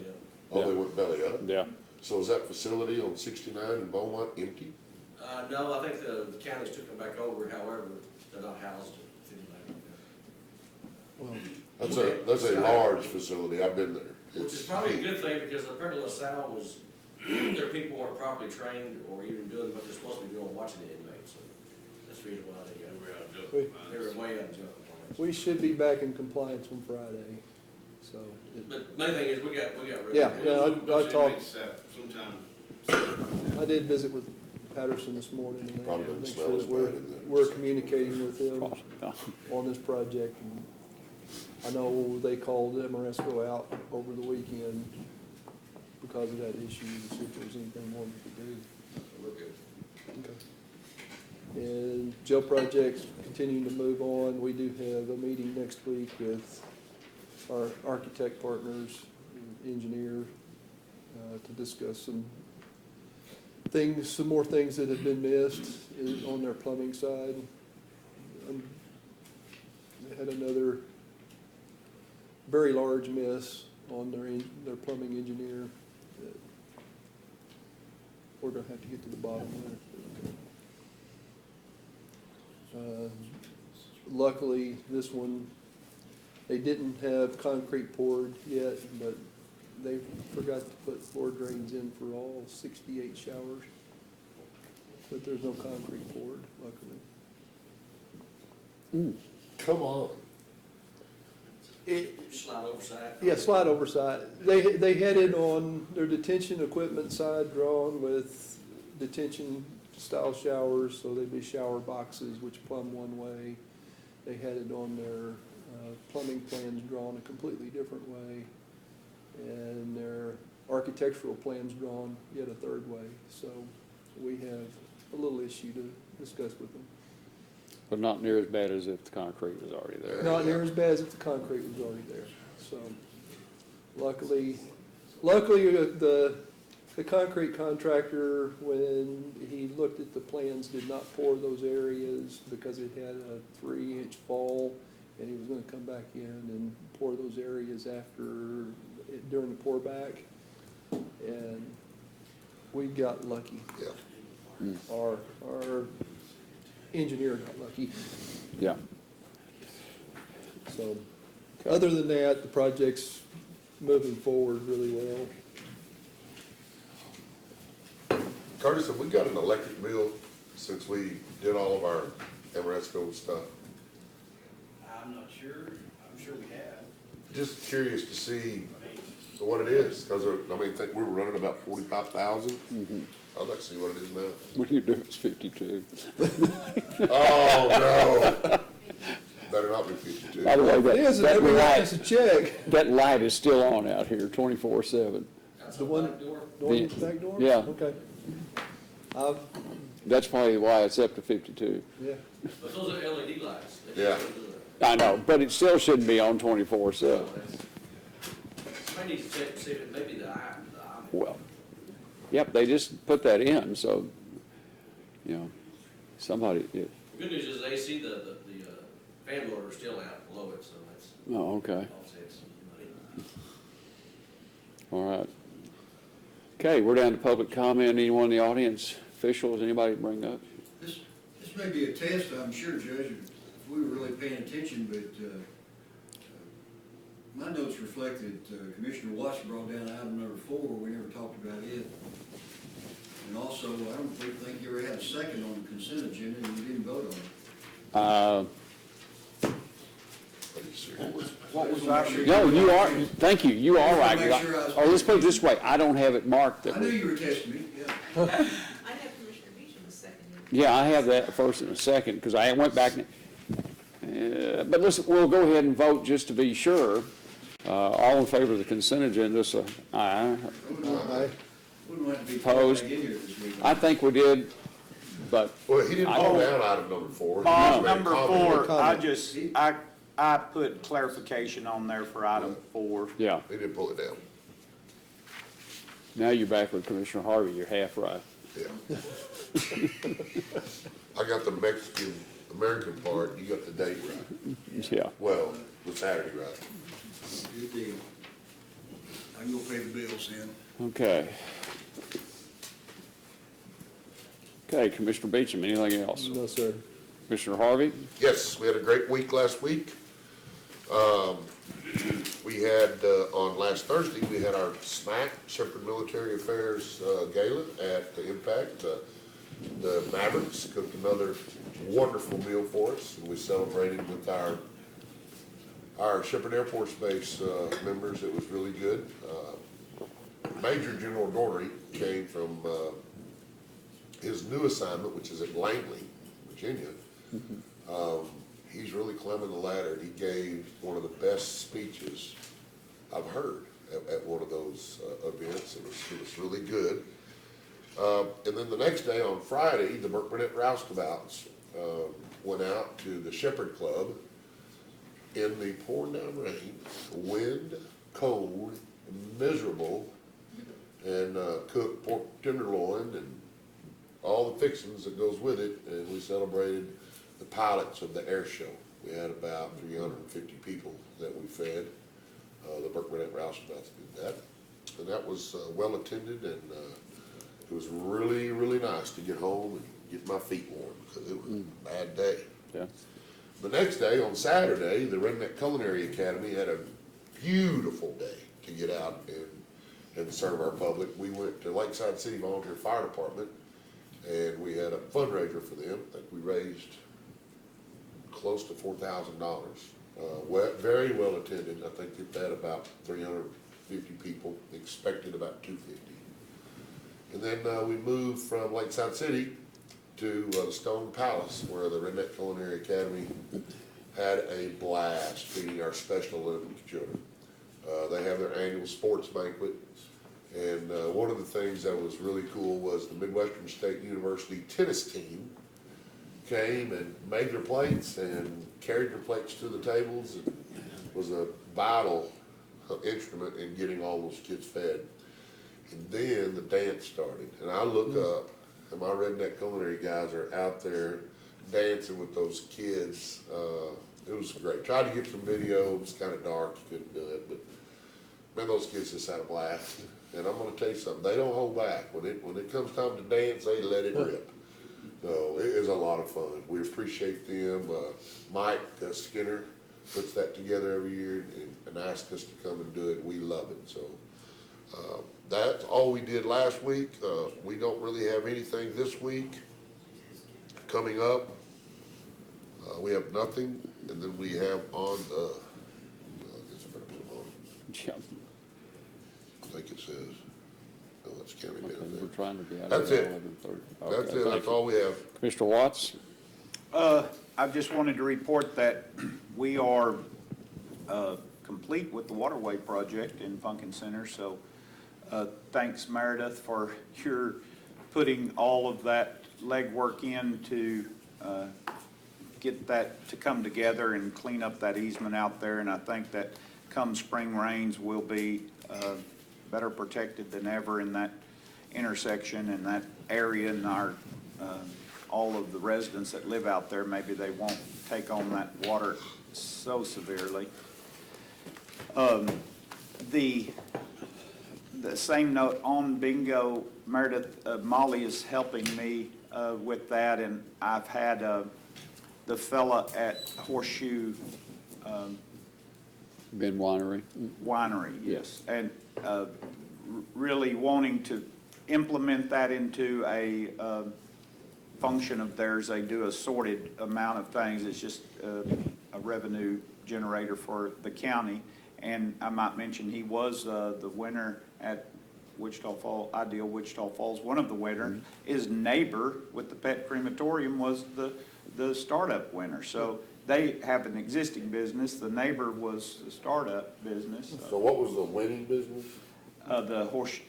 Oh, they went belly up? Yeah. So is that facility on 69 in Beaumont empty? No, I think the counties took them back over, however, they're not housed in Well, That's a large facility, I've been there. which is probably a good thing, because apparently LaSalle was, their people weren't properly trained or even doing what they're supposed to be doing, watching the inmates, so that's the reason why they were way out of junk. we should be back in compliance on Friday, so. But main thing is, we got. Yeah, I talked, Sometimes. I did visit with Patterson this morning, and Probably they doesn't make smell sure as that we're, bad in there. we're communicating with them on this project. And I know they called Amoresco out over the weekend because of that issue, to see if there's anything more we could do. We're good. Okay. And jail projects continuing to move on. We do have a meeting next week with our architect partners, engineer, to discuss some things, some more things that have been missed on their plumbing side. They had another very large miss on their plumbing engineer that we're gonna have to get to the bottom of. Luckily, this one, they didn't have concrete poured yet, but they forgot to put floor drains in for all 68 showers. But there's no concrete poured, luckily. Come on. Slide oversight. Yeah, slide oversight. They had it on their detention equipment side drawn with detention style showers, so they'd be shower boxes which plumb one way. They had it on their plumbing plans drawn a completely different way, and their architectural plans drawn yet a third way. So we have a little issue to discuss with them. But not near as bad as if the concrete was already there. Not near as bad as if the concrete was already there. So luckily, the concrete contractor, when he looked at the plans, did not pour those areas because it had a 3-inch fall, and he was gonna come back in and pour those areas during the pour back. And we got lucky. Yeah. Our engineer got lucky. Yeah. So, other than that, the project's moving forward really well. Curtis, have we got an electric bill since we did all of our Amoresco stuff? I'm not sure, I'm sure we have. Just curious to see what it is, because, I mean, think we were running about 45,000. I'd like to see what it is now. What do you do? It's 52. Oh, no. Better not be 52. By the way, It is, and every night is a check. that light is still on out here 24/7. That's The the one- back door. Door in the back door? Yeah. Okay. That's probably why it's up to 52. Yeah. But those are LED lights. They Yeah. don't do that. I know, but it still shouldn't be on 24/7. Somebody needs to check and see if it may be the eye. Well, yep, they just put that in, so, you know, somebody, The good news is they see the fan motor is still out below it, so that's oh, okay, offsets money. all right. Okay, we're down to public comment. Anyone in the audience, officials, anybody bring up? This may be a test, I'm sure, Judge, if we were really paying attention, but my notes reflect that Commissioner Watts brought down item number 4, we never talked about it. And also, I don't think you ever had a second on the consent agenda, and you didn't vote on it. Are you serious? What was that? No, you are, thank you, you are right. Make sure I was- Oh, let's put it this way, I don't have it marked that I knew we, you were testing me, yeah. I have Commissioner Beecham's second. yeah, I have that first and a second, because I went back, but listen, we'll go ahead and vote just to be sure. All in favor of the consent agenda, so aye. Aye. We don't have to be Opposed? back in here this week. I think we did, but Well, he didn't I vote don't- down item number 4. He Bob, just made a number comment. 4, I just, I put clarification on there for item 4. yeah. He didn't pull it down. Now you're back with Commissioner Harvey, you're half right. Yeah. I got the Mexican, American part, you got the date right. Yeah. Well, the Saturday right. Good deal. I can go pay the bills then. Okay. Okay, Commissioner Beecham, anything else? No, sir. Commissioner Harvey? Yes, we had a great week last week. We had, on last Thursday, we had our SMAC, Shepherd Military Affairs Gala at the Impact. The Mavericks cooked another wonderful meal for us, and we celebrated with our Shepherd Air Force Base members. It was really good. Major General Dornery came from his new assignment, which is at Langley, Virginia. He's really climbing the ladder. He gave one of the best speeches I've heard at one of those events. It was really good. And then the next day, on Friday, the Burke Burnett Roustabouts went out to the Shepherd Club in the pouring down rain, wind, cold, miserable, and cooked pork tenderloin and all the fixings that goes with it, and we celebrated the pilots of the air show. We had about 350 people that we fed. The Burke Burnett Roustabouts did that, and that was well attended, and it was really, really nice to get home and get my feet warm, because it was a bad day. Yeah. The next day, on Saturday, the Redneck Culinary Academy had a beautiful day to get out and serve our public. We went to Lakeside City Volunteer Fire Department, and we had a fundraiser for them. I think we raised close to $4,000. Very well attended. I think it had about 350 people, expected about 250. And then we moved from Lakeside City to the Stone Palace, where the Redneck Culinary Academy had a blast feeding our Special Olympics children. They have their annual sports banquet, and one of the things that was really cool was the Midwestern State University tennis team came and made their plates and carried their plates to the tables, and was a vital instrument in getting all those kids fed. And then the dance started, and I look up, and my Redneck Culinary guys are out there dancing with those kids. It was great. Tried to get some video. It was kind of dark. You couldn't do it, but man, those kids just had a blast. And I'm going to tell you something. They don't hold back. When it comes time to dance, they let it rip. So it is a lot of fun. We appreciate them. Mike Skinner puts that together every year and asks us to come and do it. We love it. So that's all we did last week. We don't really have anything this week coming up. We have nothing, and then we have on the, I guess I better put them on. Yeah. I think it says, no, it's county Okay, we're benefit. trying to be out That's of it. 11:30. That's Okay, it, thank that's you. all we have. Commissioner Watts? I just wanted to report that we are complete with the waterway project in Funkin Center, so thanks Meredith for your putting all of that legwork in to get that to come together and clean up that easement out there, and I think that come spring rains, we'll be better protected than ever in that intersection and that area, and our all of the residents that live out there, maybe they won't take on that water so severely. The same note on bingo, Meredith, Molly is helping me with that, and I've had the fella at Horseshoe Ben Winery? Winery, yes, and really wanting to implement that into a function of theirs. They do a sorted amount of things. It's just a revenue generator for the county. And I might mention he was the winner at Wichita Falls, Ideal Wichita Falls, one of the winners. His neighbor with the pet crematorium was the startup winner. So they have an existing business. The neighbor was the startup business. So what was the winning business? The The Horseshoe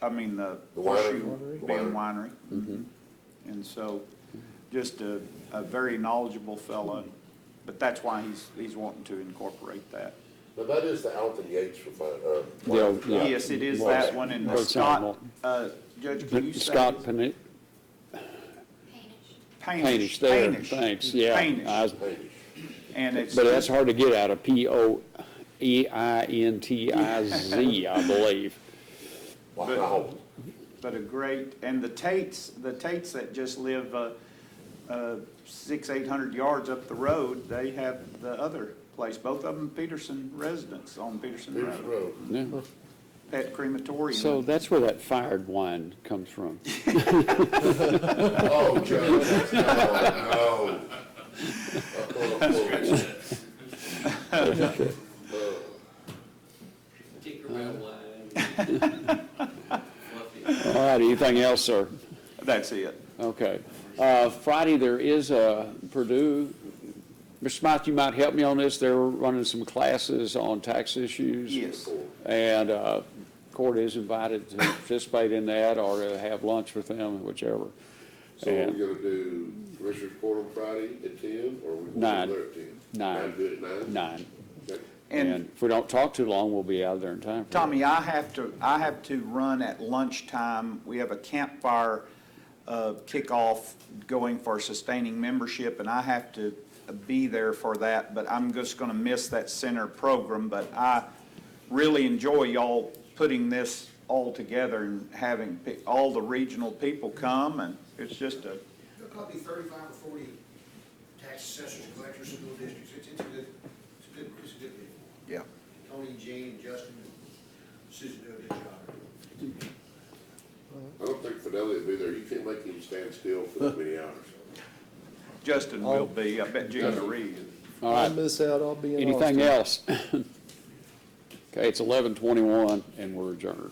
winery? Bend Winery. And so, just a very knowledgeable fellow, but that's why he's wanting to incorporate that. Now, that is the Alton Yates for Yeah. Yes, it is that one, and the Scott, Judge, can you say? Scott Panish, Panish. there, Panish. thanks, yeah. Panish. I was- And it's. But that's hard to get out of P-O-E-I-N-T-I-Z, I believe. Wow. But a great, and the Tates that just live 600-800 yards up the road, they have the other place, both of them Peterson residents on Peterson Here's the Road. road. Yeah. Pet crematorium. So that's where that fired wine comes from. Oh, Judge, no. Tinkerbell wine. All right, anything else, sir? That's it. Okay. Friday, there is Purdue. Mr. Smythe, you might help me on this. They're running some classes on tax issues. Yes. And court is invited to participate in that or to have lunch with them, whichever. So we're And gonna do Commissioners Court on Friday at 10, or we Nine. going there at 10? 9. Do it at 9? 9. Okay. And if we don't talk too long, we'll be out there in time for that. Tommy, I have to run at lunchtime. We have a campfire kickoff going for sustaining membership, and I have to be there for that, but I'm just gonna miss that center program. But I really enjoy y'all putting this all together and having all the regional people come, and it's just There'll probably be 35 or 40 tax assessors, collectors, school districts. It's a good deal. yeah. Tony, Jane, Justin, and Susan do a good job. I don't think Fidelity will be there. You can't make him stand still for that many hours. Justin will be, I bet Gina Reed. All I right. miss out, I'll be in Anything Austin. else? Okay, it's 11:21 and we're adjourned.